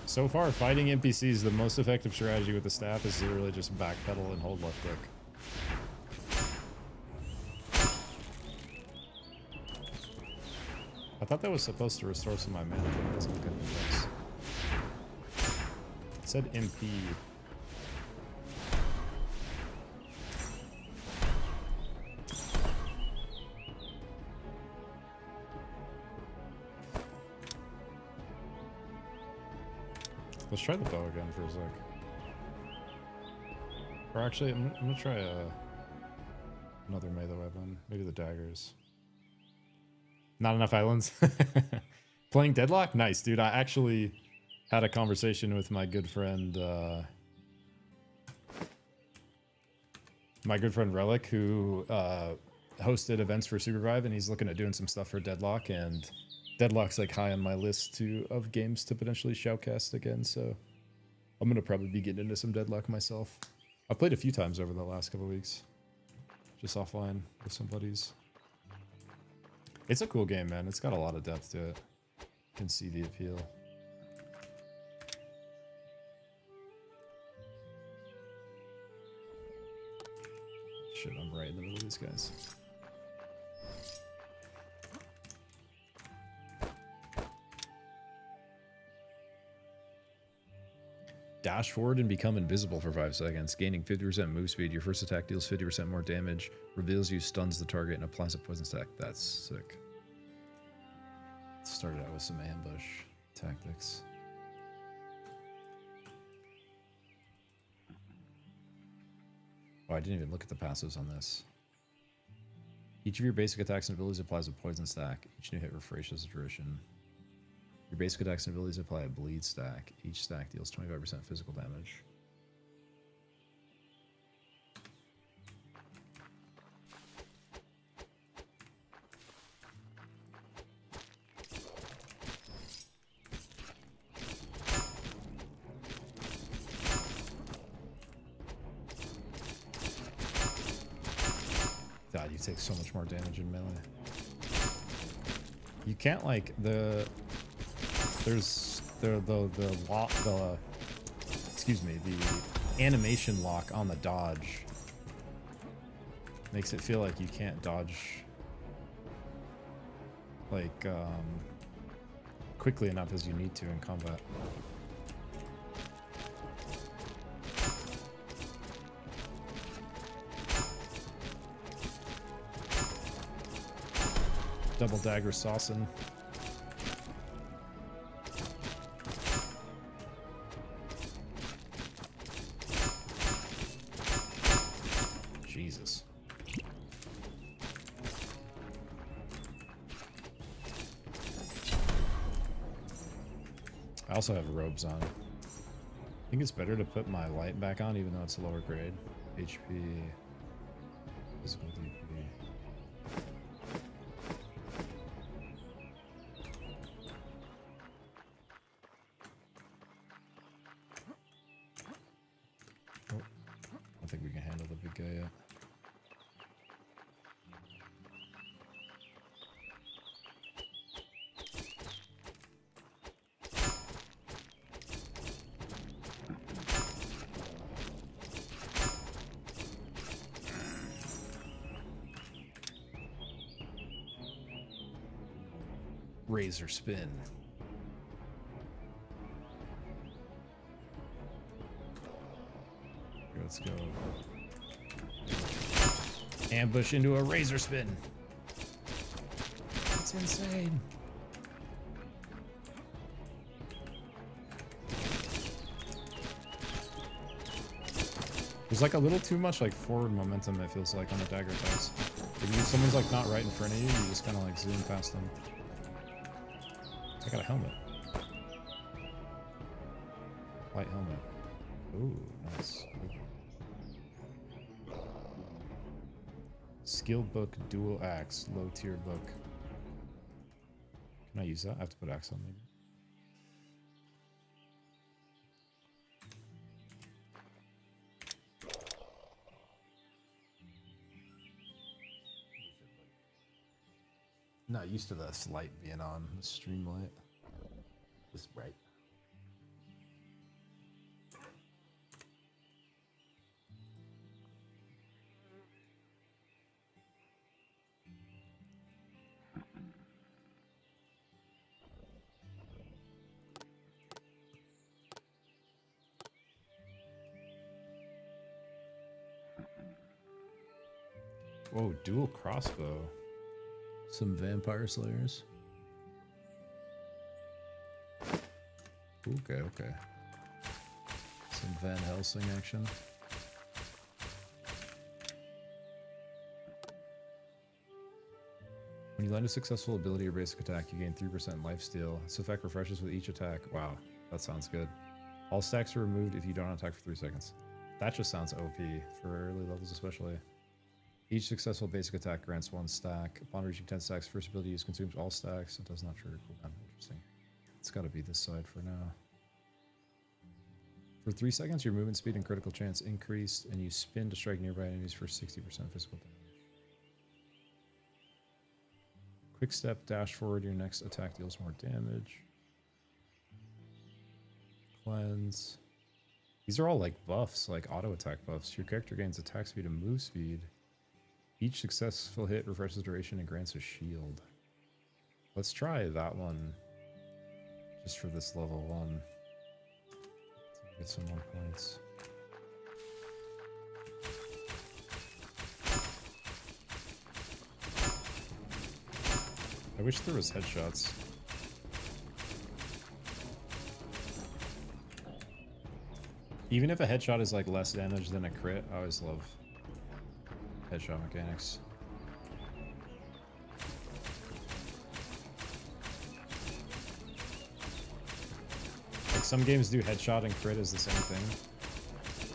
So far, fighting NPCs, the most effective strategy with the staff is literally just backpedal and hold left click. I thought that was supposed to restore some of my mana, but it doesn't look like it does. It said MP. Let's try the bow again for a sec. Or actually, I'm gonna try another melee weapon. Maybe the daggers. Not enough islands. Playing Deadlock? Nice, dude. I actually had a conversation with my good friend Relic, who hosted events for Supervive, and he's looking at doing some stuff for Deadlock, and Deadlock's like high on my list of games to potentially shoutcast again, so I'm gonna probably be getting into some Deadlock myself. I've played a few times over the last couple weeks, just offline with some buddies. It's a cool game, man. It's got a lot of depth to it. You can see the appeal. Shit, I'm right in the middle of these guys. Dash forward and become invisible for 5 seconds, gaining 50% move speed. Your first attack deals 50% more damage, reveals you, stuns the target, and applies a poison stack. That's sick. Started out with some ambush tactics. Oh, I didn't even look at the passives on this. Each of your basic attacks and abilities applies a poison stack. Each new hit refreshes duration. Your basic attacks and abilities apply a bleed stack. Each stack deals 25% physical damage. God, you take so much more damage in melee. You can't like there's the animation lock on the dodge makes it feel like you can't dodge like quickly enough as you need to in combat. Double dagger saucing. I also have robes on. I think it's better to put my light back on even though it's a lower grade. HP, physical DP. Oh, I don't think we can handle the big guy yet. Razor spin. Here, let's go. Ambush into a razor spin. That's insane. There's like a little too much like forward momentum, it feels like, on the dagger attacks. If someone's like not right in front of you, you just kind of like zoom past them. I got a helmet. Light helmet. Ooh, nice. Skill book, dual axe, low tier book. Can I use that? I have to put axe on maybe. Not used to this light being on, the stream light. This bright. Whoa, dual crossbow. Some vampire slayers. Okay, okay. Some Van Helsing action. When you land a successful ability or basic attack, you gain 3% lifesteal. This effect refreshes with each attack. Wow, that sounds good. All stacks are removed if you don't attack for 3 seconds. That just sounds OP for early levels especially. Each successful basic attack grants 1 stack. Upon reaching 10 stacks, first ability use consumes all stacks. It does not trigger cooldown. Interesting. It's got to be this side for now. For 3 seconds, your movement speed and critical chance increased, and you spin to strike nearby enemies for 60% physical damage. Quick step, dash forward. Your next attack deals more damage. Cleanse. These are all like buffs, like auto attack buffs. Your character gains attack speed and move speed. Each successful hit refreshes duration and grants a shield. Let's try that one just for this level 1. Get some more points. I wish there was headshots. Even if a headshot is like less damage than a crit, I always love headshot mechanics. Like some games do headshot and crit is the same thing.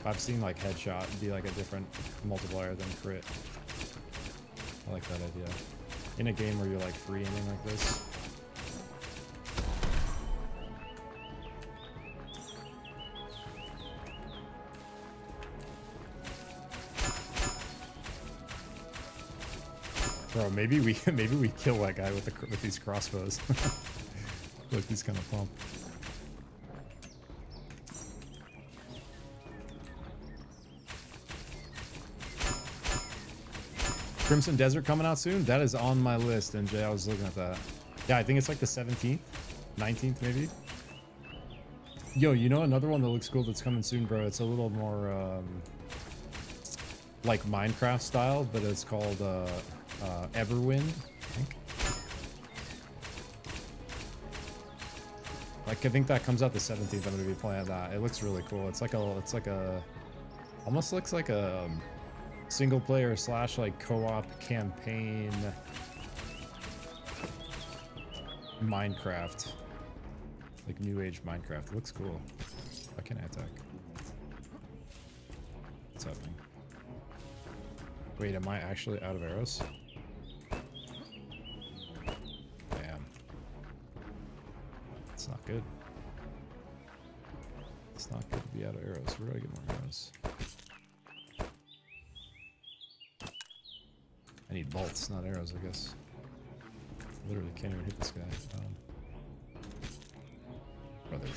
I've seen like headshot be like a different multiplier than crit. I like that idea. In a game where you're like free aiming like this. Bro, maybe we kill that guy with these crossbows. Look, he's kind of pumped. Crimson Desert coming out soon? That is on my list, NJ. I was looking at that. Yeah, I think it's like the 17th, 19th maybe. Yo, you know another one that looks cool that's coming soon, bro? It's a little more like Minecraft style, but it's called Everwind, I think. Like I think that comes out the 17th. I'm gonna be playing that. It looks really cool. It's like a almost looks like a single player / like co-op campaign Minecraft. Like new age Minecraft. It looks cool. Why can't I attack? What's happening? Wait, am I actually out of arrows? Damn. It's not good. It's not good to be out of arrows. Where do I get more arrows? I need bolts, not arrows, I guess. Literally can't even hit this guy. Brother.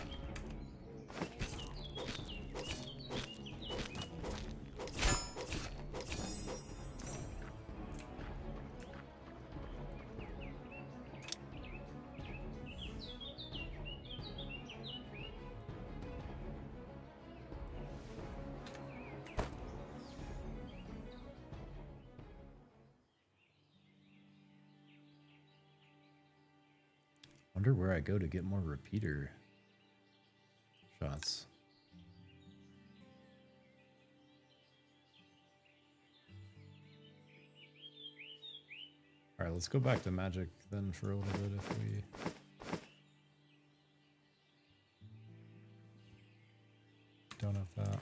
Wonder where I go to get more repeater shots. All right, let's go back to magic then for a little bit if we... don't have that.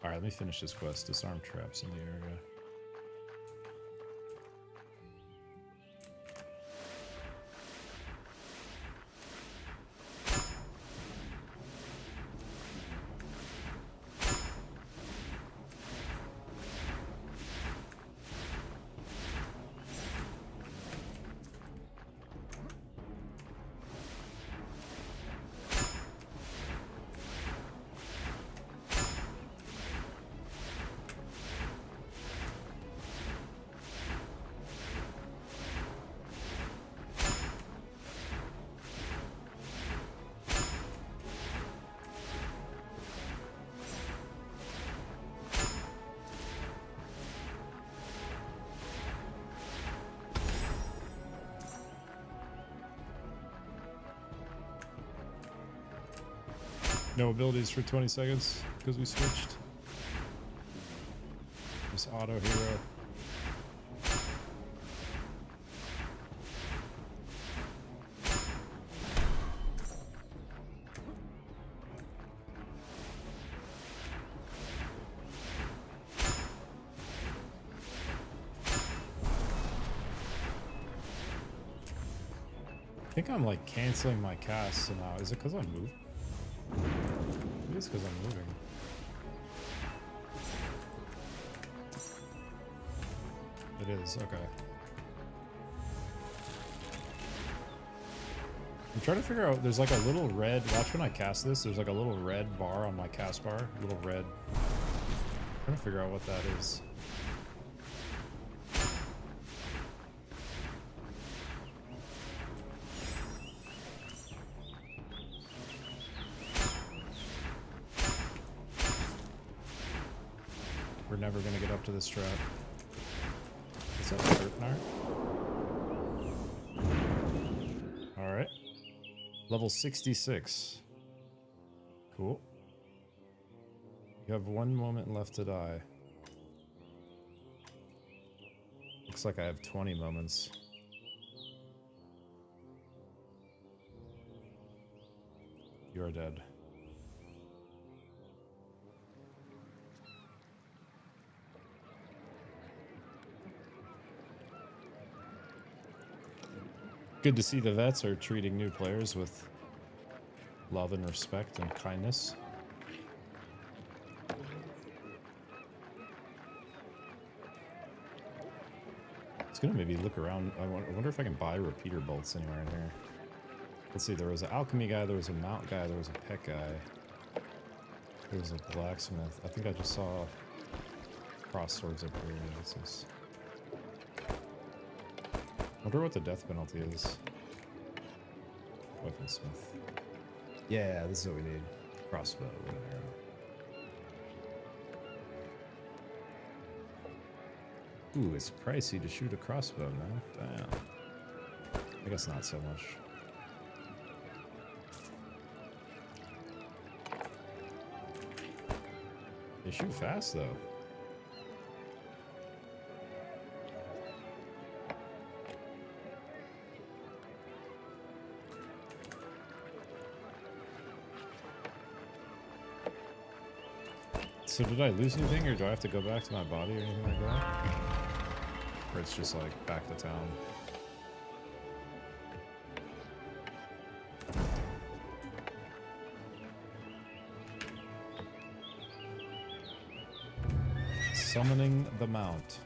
Alright, let me finish this quest. Disarm traps in the area. No abilities for 20 seconds because we switched. Just auto hero. I think I'm like canceling my cast somehow. Is it because I'm moving? It is because I'm moving. It is, okay. I'm trying to figure out, there's like a little red, watch when I cast this, there's like a little red bar on my cast bar. A little red. I'm trying to figure out what that is. We're never gonna get up to this trap. Is that the Turpnar? Alright. Level 66. Cool. You have 1 moment left to die. Looks like I have 20 moments. You are dead. Good to see the vets are treating new players with love and respect and kindness. It's gonna maybe look around. I wonder if I can buy repeater bolts anywhere in here. Let's see, there was an alchemy guy, there was a mount guy, there was a pet guy. There was a blacksmith. I think I just saw cross swords up here. What's this? Wonder what the death penalty is. Weaponsmith. Yeah, this is what we need. Crossbow with an arrow. Ooh, it's pricey to shoot a crossbow now. Damn. I guess not so much. They shoot fast though. So did I lose anything, or do I have to go back to my body or anything like that? Or it's just like back to town? Summoning the mount.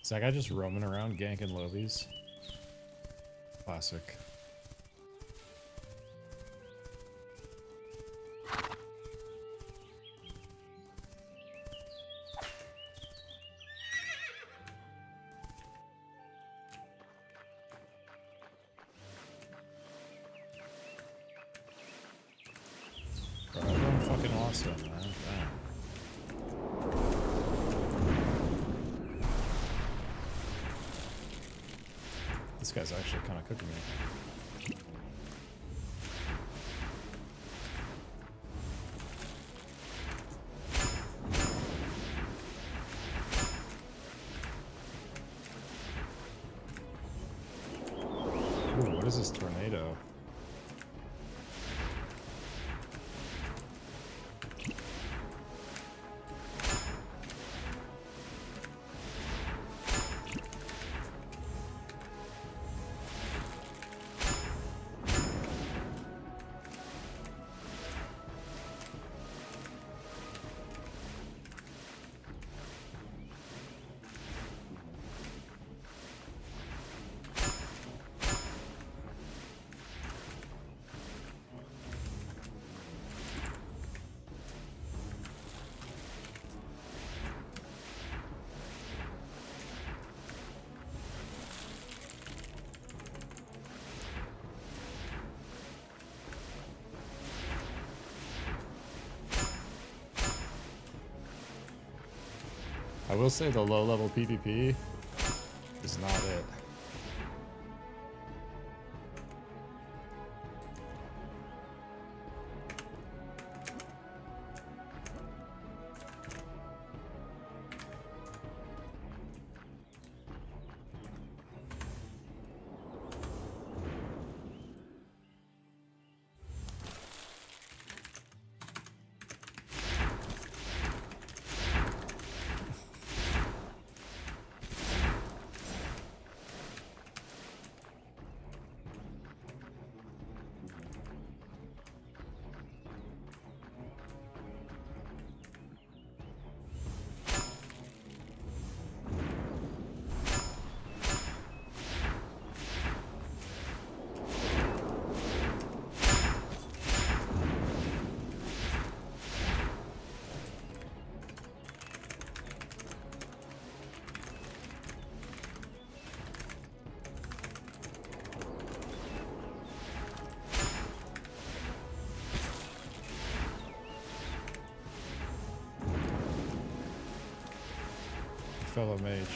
Is that guy just roaming around ganking lobbies? Classic. Bro, everyone's fucking awesome, man. Damn. This guy's actually kind of cooking me. Ooh, what is this tornado? I will say the low-level PvP is not it. Fellow mage.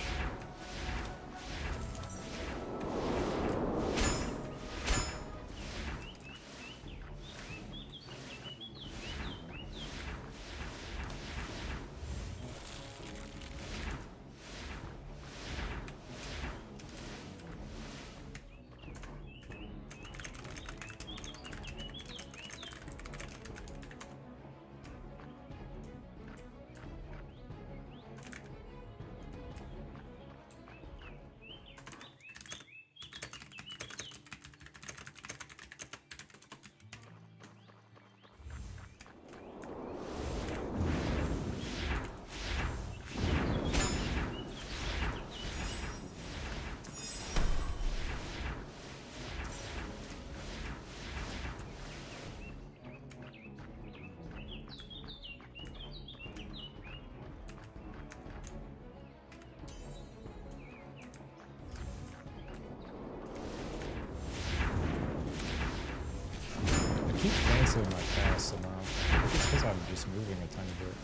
especially my cast amount. I think it's because I'm just moving a tiny bit.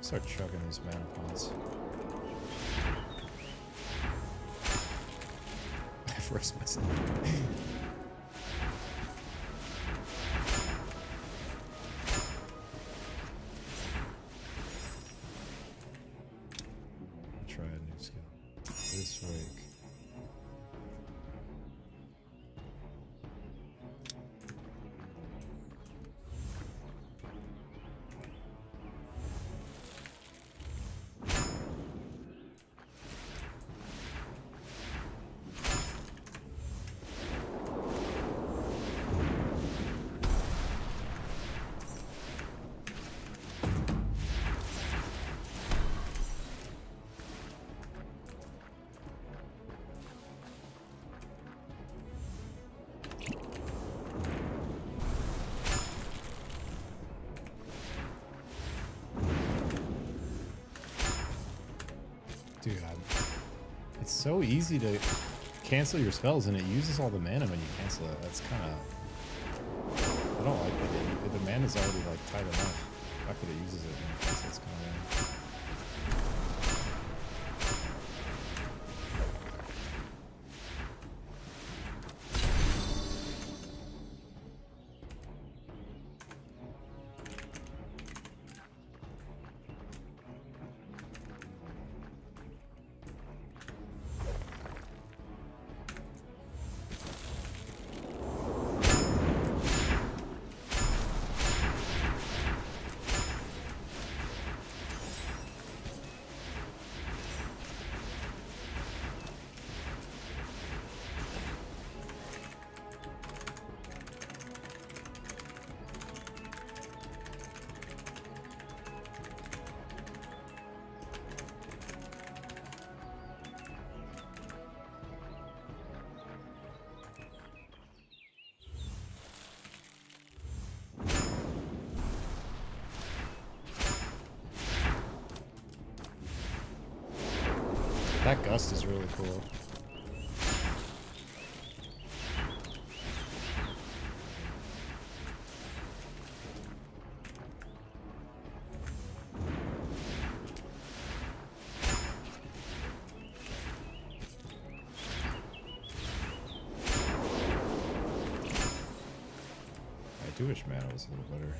Start chugging these mana pots. I forced myself. Try a new skill. This Vawraek. Dude, it's so easy to cancel your spells, and it uses all the mana when you cancel it. That's kind of... I don't like that. The mana's already like tight enough. The fact that it uses it when it cancels, it's kind of weird. That gust is really cool. I do wish mana was a little better.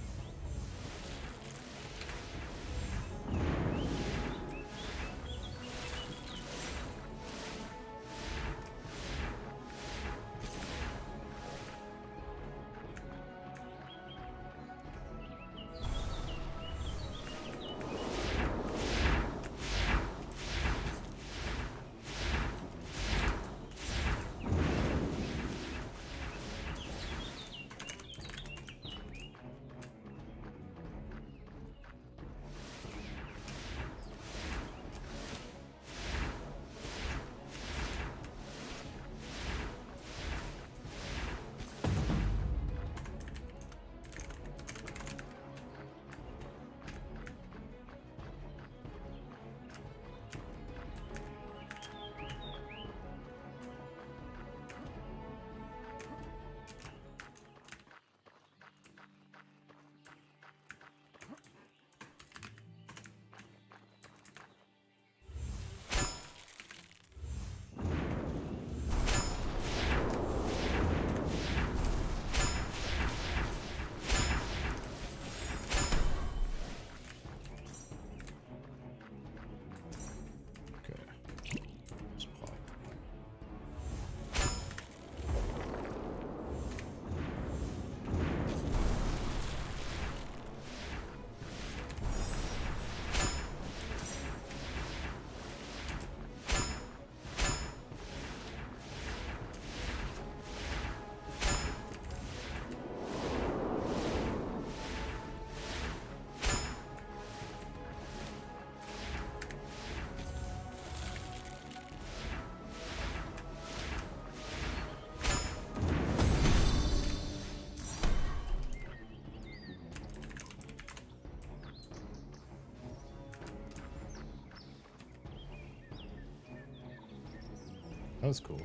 That was cool.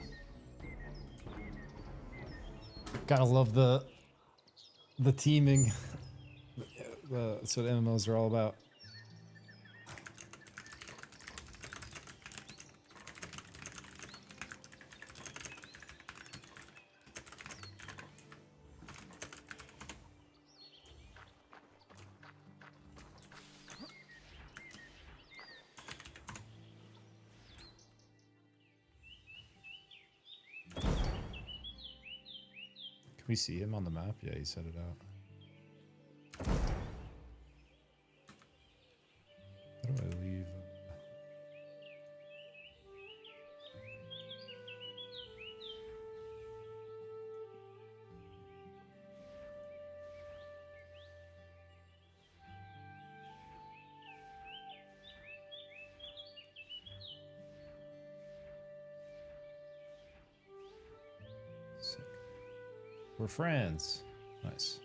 Gotta love the teaming. That's what MMOs are all about. Can we see him on the map? Yeah, he set it out. How do I leave? Sick. We're friends. Nice.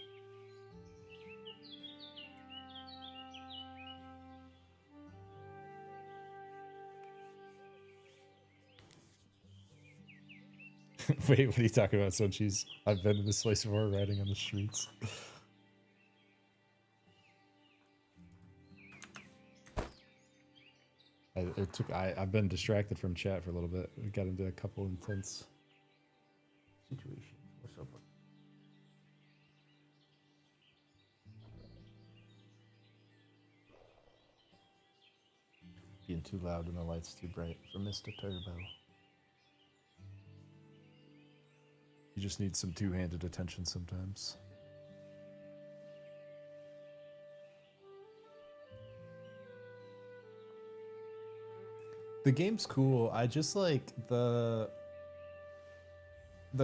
Wait, what are you talking about, Sunchies? I've been to this place before, riding on the streets. I've been distracted from chat for a little bit. We got into a couple intense situations. What's up? Being too loud and the lights too bright for Mr. Turbo. You just need some two-handed attention sometimes. The game's cool. I just like the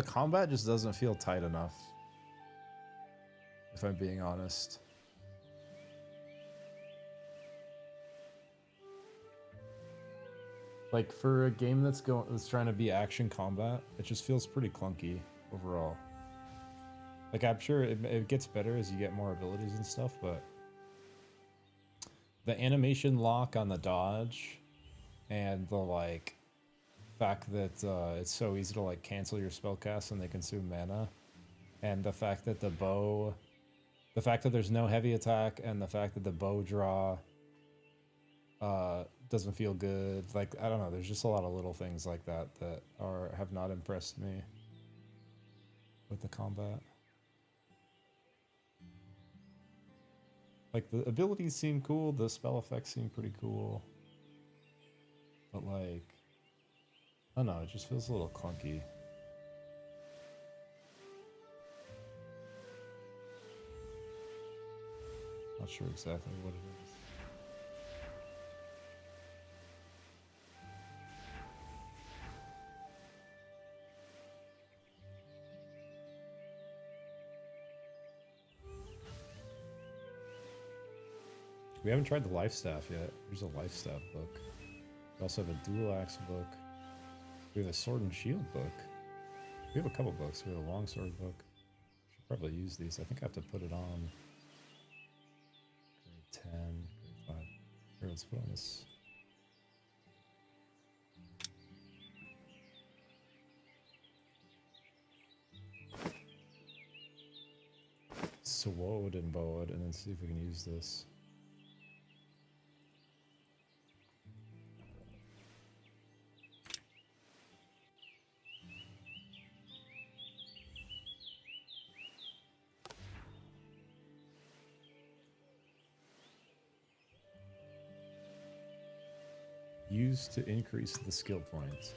combat just doesn't feel tight enough, if I'm being honest. Like for a game that's trying to be action combat, it just feels pretty clunky overall. Like I'm sure it gets better as you get more abilities and stuff, but the animation lock on the dodge and the like fact that it's so easy to like cancel your spellcasts and they consume mana, and the fact that the fact that there's no heavy attack, and the fact that the bow draw doesn't feel good. Like I don't know, there's just a lot of little things like that that have not impressed me with the combat. Like the abilities seem cool, the spell effects seem pretty cool, but like I don't know, it just feels a little clunky. Not sure exactly what it is. We haven't tried the life staff yet. There's a life staff book. We also have a dual axe book. We have a sword and shield book. We have a couple books. We have a longsword book. Should probably use these. I think I have to put it on grade 10, grade 5. Here, let's put on this. Sword and bowed, and then see if we can use this. Use to increase the skill points.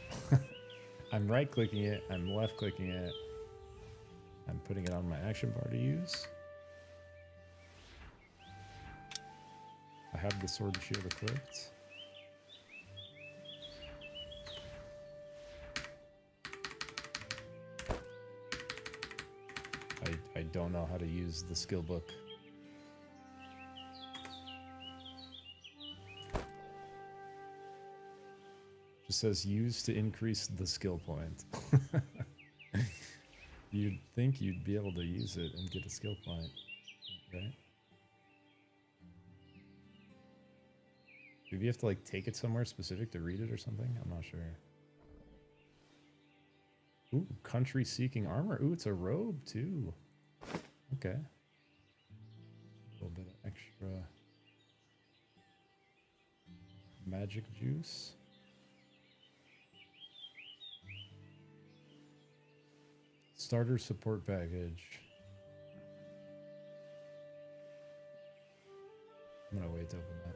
I'm right clicking it, I'm left clicking it, I'm putting it on my action bar to use. I have the sword and shield equipped. I don't know how to use the skill book. Just says use to increase the skill point. You'd think you'd be able to use it and get a skill point, right? Maybe you have to like take it somewhere specific to read it or something? I'm not sure. Ooh, country seeking armor. Ooh, it's a robe too. Okay. A little bit of extra magic juice. Starter support package. I'm gonna wait to open that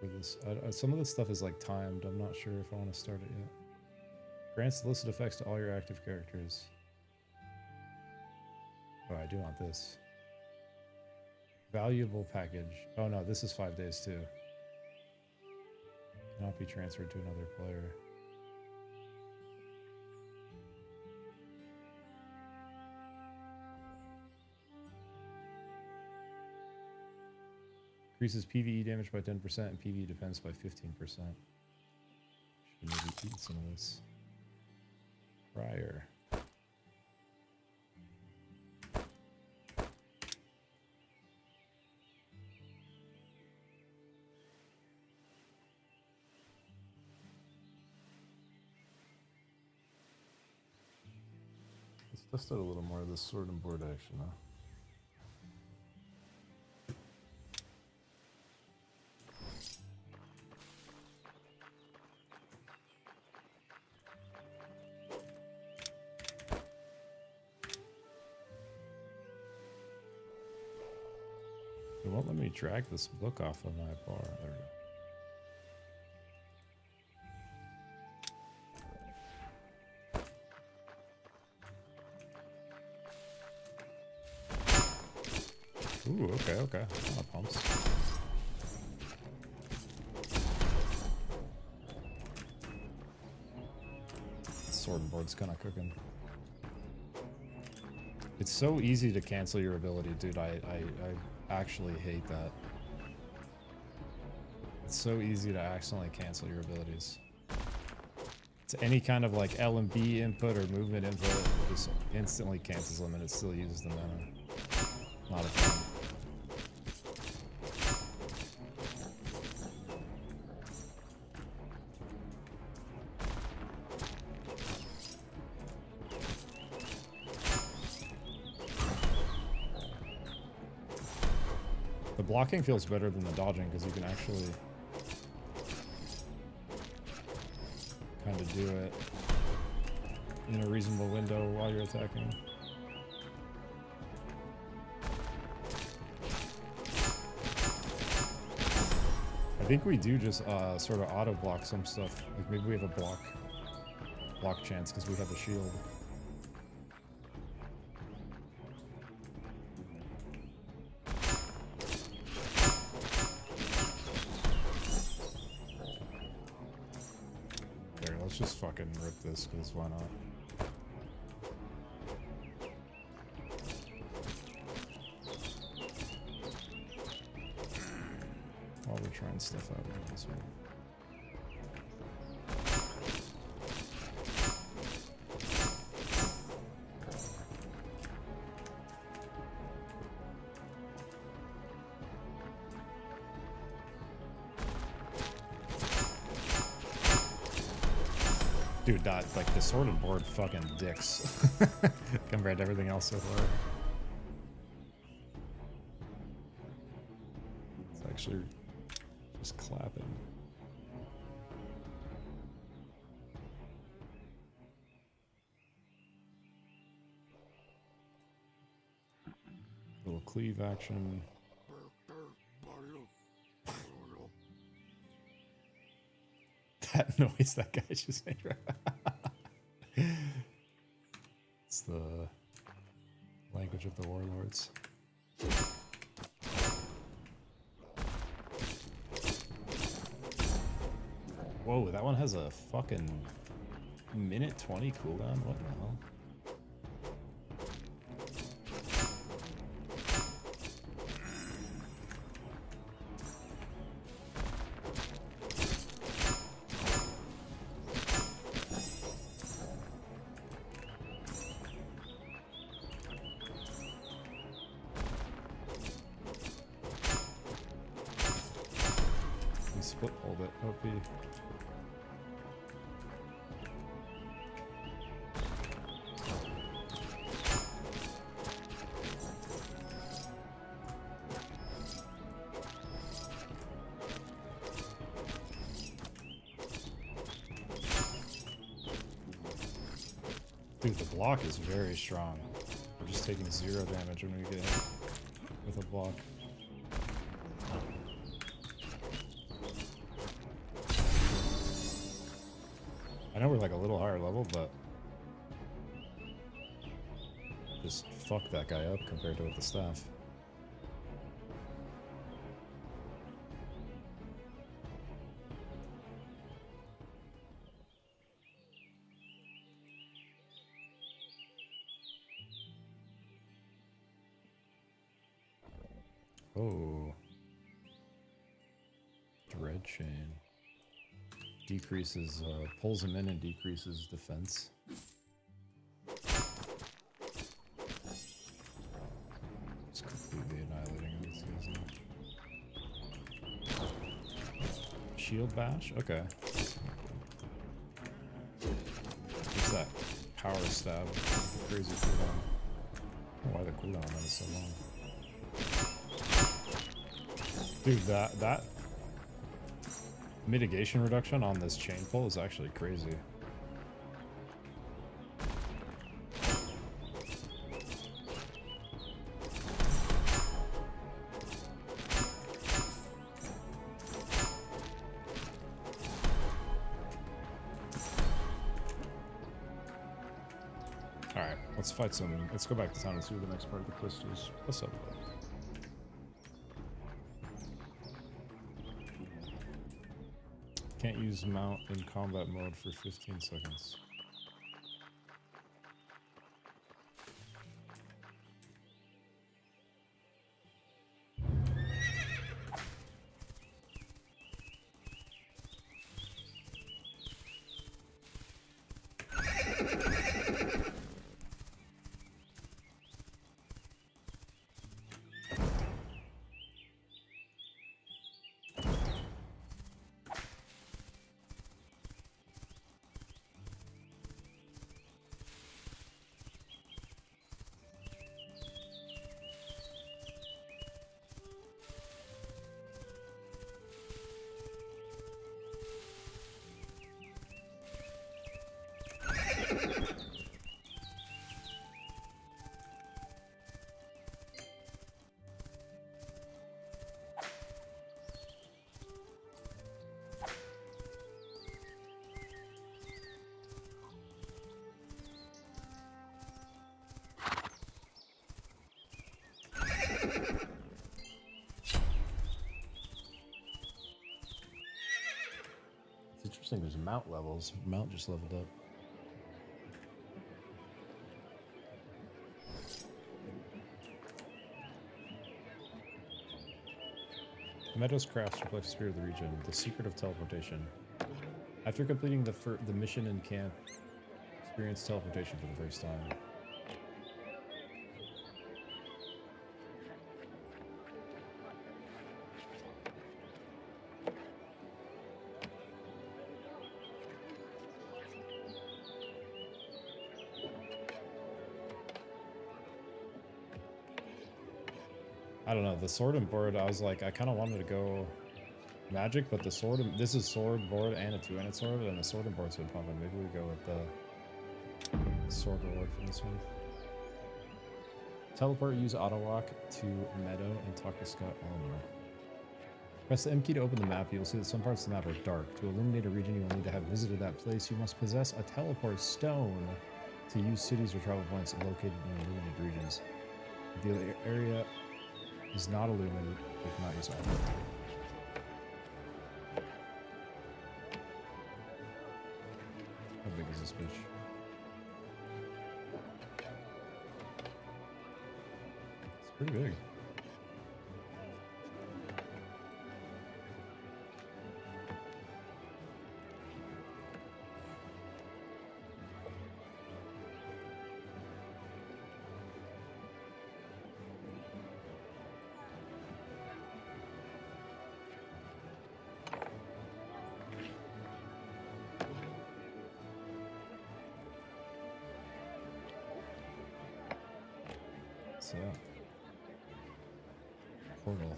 for this. Some of this stuff is like timed. I'm not sure if I want to start it yet. Grants illicit effects to all your active characters. Oh, I do want this. Valuable package. Oh no, this is 5 days too. Cannot be transferred to another player. Increases PvE damage by 10% and PvE defense by 15%. Should maybe eat some of this prior. Let's test out a little more of this sword and board action, huh? It won't let me drag this book off of my bar. There we go. Ooh, okay, okay. A lot of pumps. Sword and board's kind of cooking. It's so easy to cancel your ability, dude. I actually hate that. It's so easy to accidentally cancel your abilities. It's any kind of like L and B input or movement input, it just instantly cancels them and it still uses the mana. Not a fan. The blocking feels better than the dodging because you can actually kind of do it in a reasonable window while you're attacking. I think we do just sort of auto block some stuff. Like maybe we have a block chance because we have a shield. Let's just fucking rip this, because why not? While we're trying stuff out with this one. Dude, that, like, the sword and board fucking dicks compared to everything else so far. It's actually just clapping. Little cleave action. That noise that guy just made. It's the language of the warlords. Whoa, that one has a fucking minute 20 cooldown? What the hell? Split hold it, OP. Dude, the block is very strong. We're just taking 0 damage when we get hit with a block. I know we're like a little higher level, but just fuck that guy up compared to with the staff. Oh. Dread chain. Decreases, pulls him in and decreases defense. Just completely annihilating these guys now. Shield bash? Okay. What's that? Power stab. Crazy cooldown. I don't know why the cooldown on that is so long. Dude, that mitigation reduction on this chain pull is actually crazy. Alright, let's fight some. Let's go back to town and see what the next part of the quest is. What's up, bud? Can't use mount in combat mode for 15 seconds. It's interesting, there's mount levels. Mount just leveled up. The Meadows crafts reflect the spirit of the region, the secret of teleportation. After completing the mission in camp, experience teleportation for the first time. I don't know, the sword and board, I was like, I kind of wanted to go magic, but the sword, this is sword, board, and a two-handed sword, and the sword and board's been pumping. Maybe we go with the sword reward for this one. Teleport, use auto walk to Meadow and talk to Scott Eleanor. Press the M key to open the map. You will see that some parts of the map are dark. To illuminate a region, you will need to have visited that place. You must possess a teleport stone to use cities or travel points located in illuminated regions. If the area is not illuminated, you cannot use auto. How big is this bitch? It's pretty big. So, portal.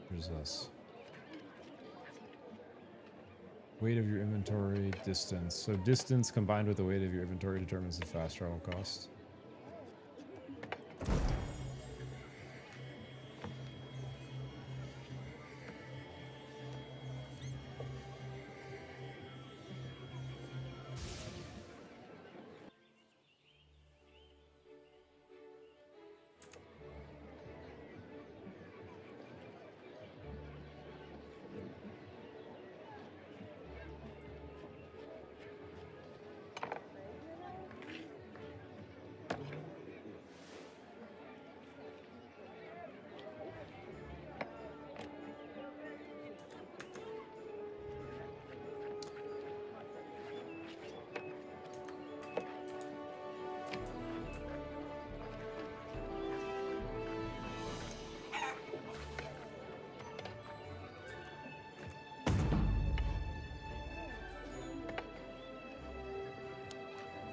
Here's us. Weight of your inventory, distance. So distance combined with the weight of your inventory determines the fast travel cost.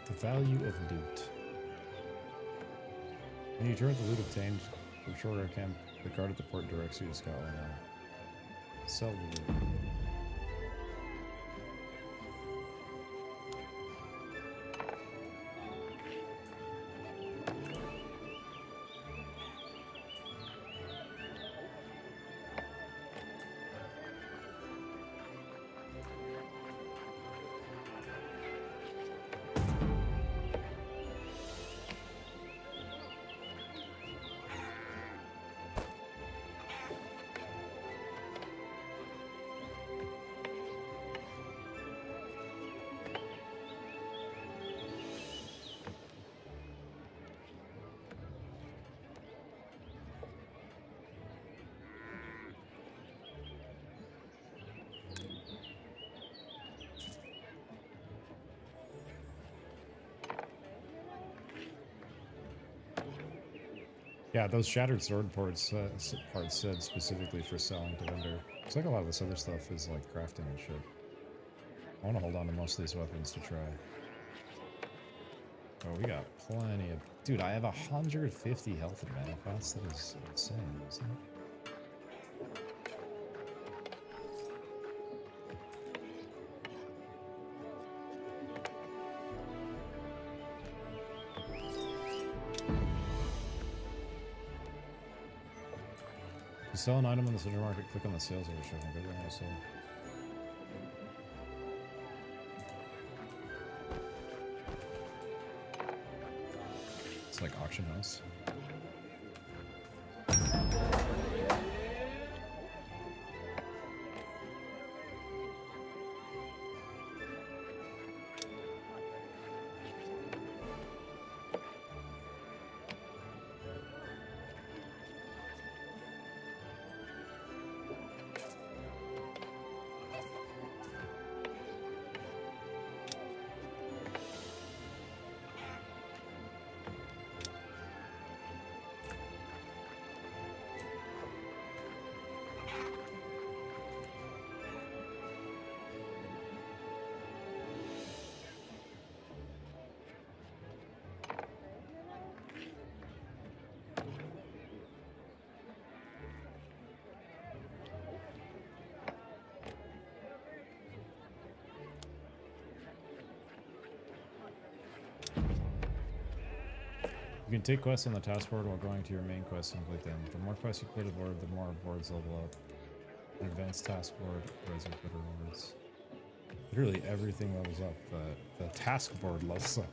The value of loot. When you turn the loot obtained from Vawraek camp, the guard at the port directs you to Scotland. Sell the loot. Yeah, those shattered sword parts said specifically for selling to vendor. Looks like a lot of this other stuff is like crafting and shit. I want to hold on to most of these weapons to try. Oh, we got plenty of... Dude, I have 150 health in mana pots. That is insane, isn't it? To sell an item on the supermarket, click on the sales illustrator. Go there also. It's like auction house. You can take quests on the task board while going to your main quest and complete them. The more quests you clear the board, the more boards level up. An advanced task board raises better rewards. Literally everything levels up. The task board levels up.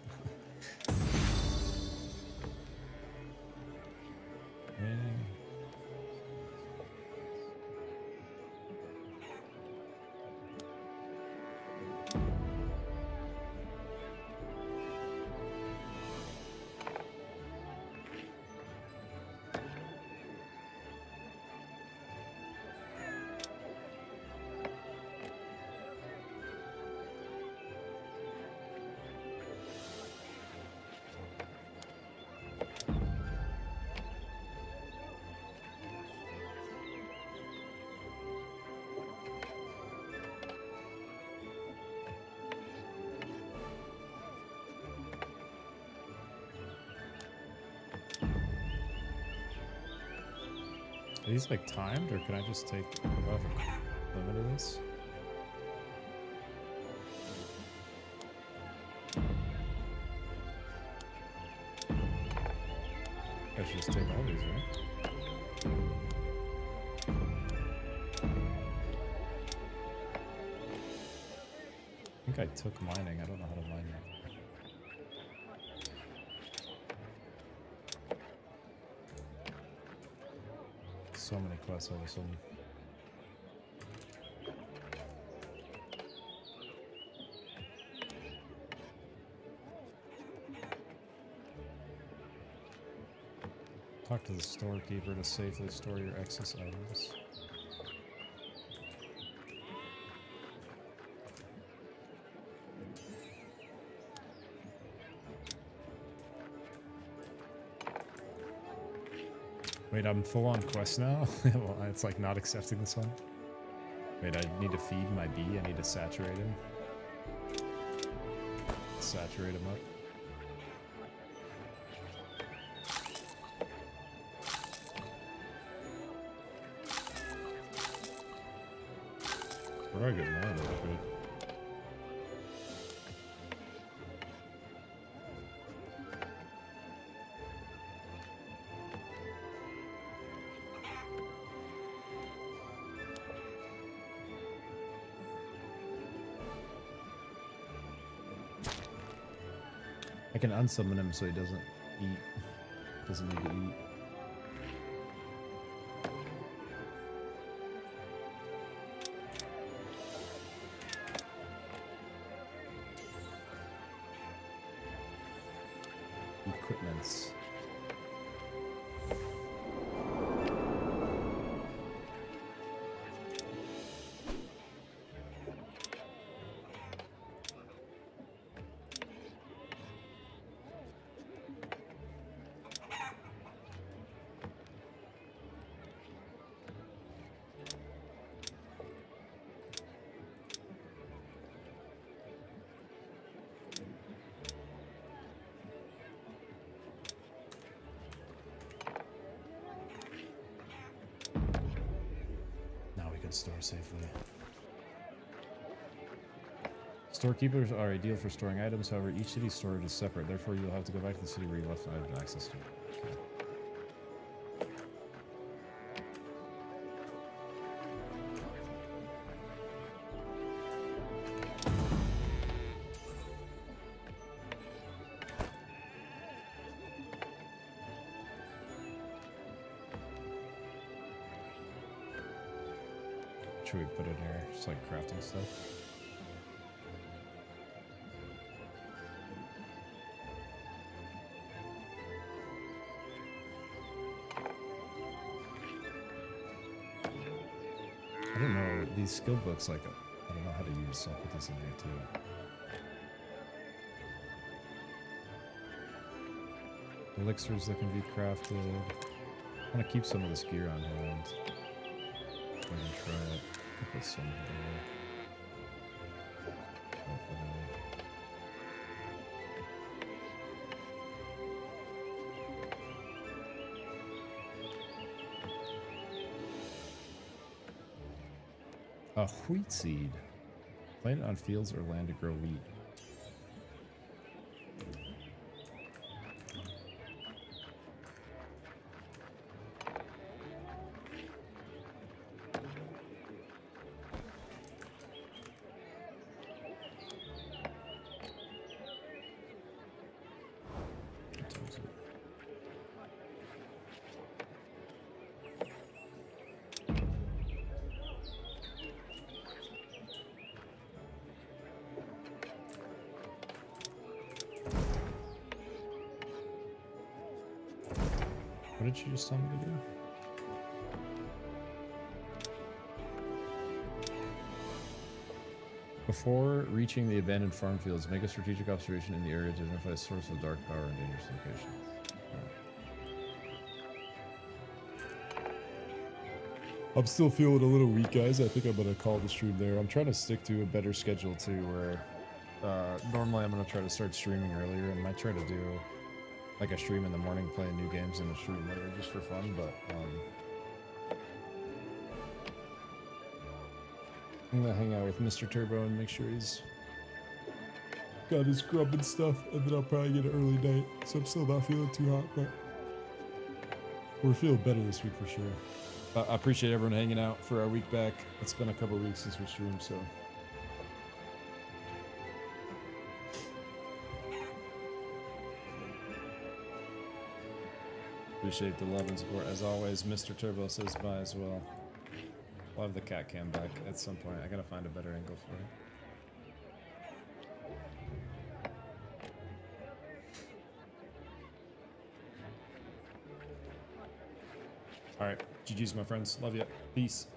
Are these like timed, or can I just take limit of this? I should just take all these, right? I think I took mining. I don't know how to mine yet. So many quests all of a sudden. Talk to the storekeeper to safely store your excess items. Wait, I'm full on quest now? Well, it's like not accepting this one. Wait, I need to feed my bee. I need to saturate him. Saturate him up. Where do I get mine? Good. I can unsummon him so he doesn't eat. Doesn't need to eat. Equipments. Store safely. Storekeepers are ideal for storing items, however, each city's storage is separate, therefore you'll have to go back to the city where you left an item access to. Okay. Should we put it here? Just like crafting stuff. I don't know, these skill books, like, I don't know how to use, so I'll put this in here too. Elixirs that can be crafted. I want to keep some of this gear on hand. I can try it. I'll put some here. A wheat seed. Plant it on fields or land to grow wheat. What did you just tell me to do? Before reaching the abandoned farm fields, make a strategic observation in the area to identify a source of dark power and dangerous locations. I'm still feeling a little weak, guys. I think I'm going to call the stream there. I'm trying to stick to a better schedule, too, where normally I'm going to try to start streaming earlier, and I might try to do like a stream in the morning playing new games and a stream later just for fun, but I'm going to hang out with Mr. Turbo and make sure he's got his grub and stuff, and then I'll probably get an early night, so I'm still not feeling too hot, but We're feeling better this week for sure. I appreciate everyone hanging out for our week back. It's been a couple weeks since we streamed, so. Appreciate the love and support as always. Mr. Turbo says bye as well. I'll have the cat cam back at some point. I gotta find a better angle for it. All right, GG's, my friends. Love you. Peace.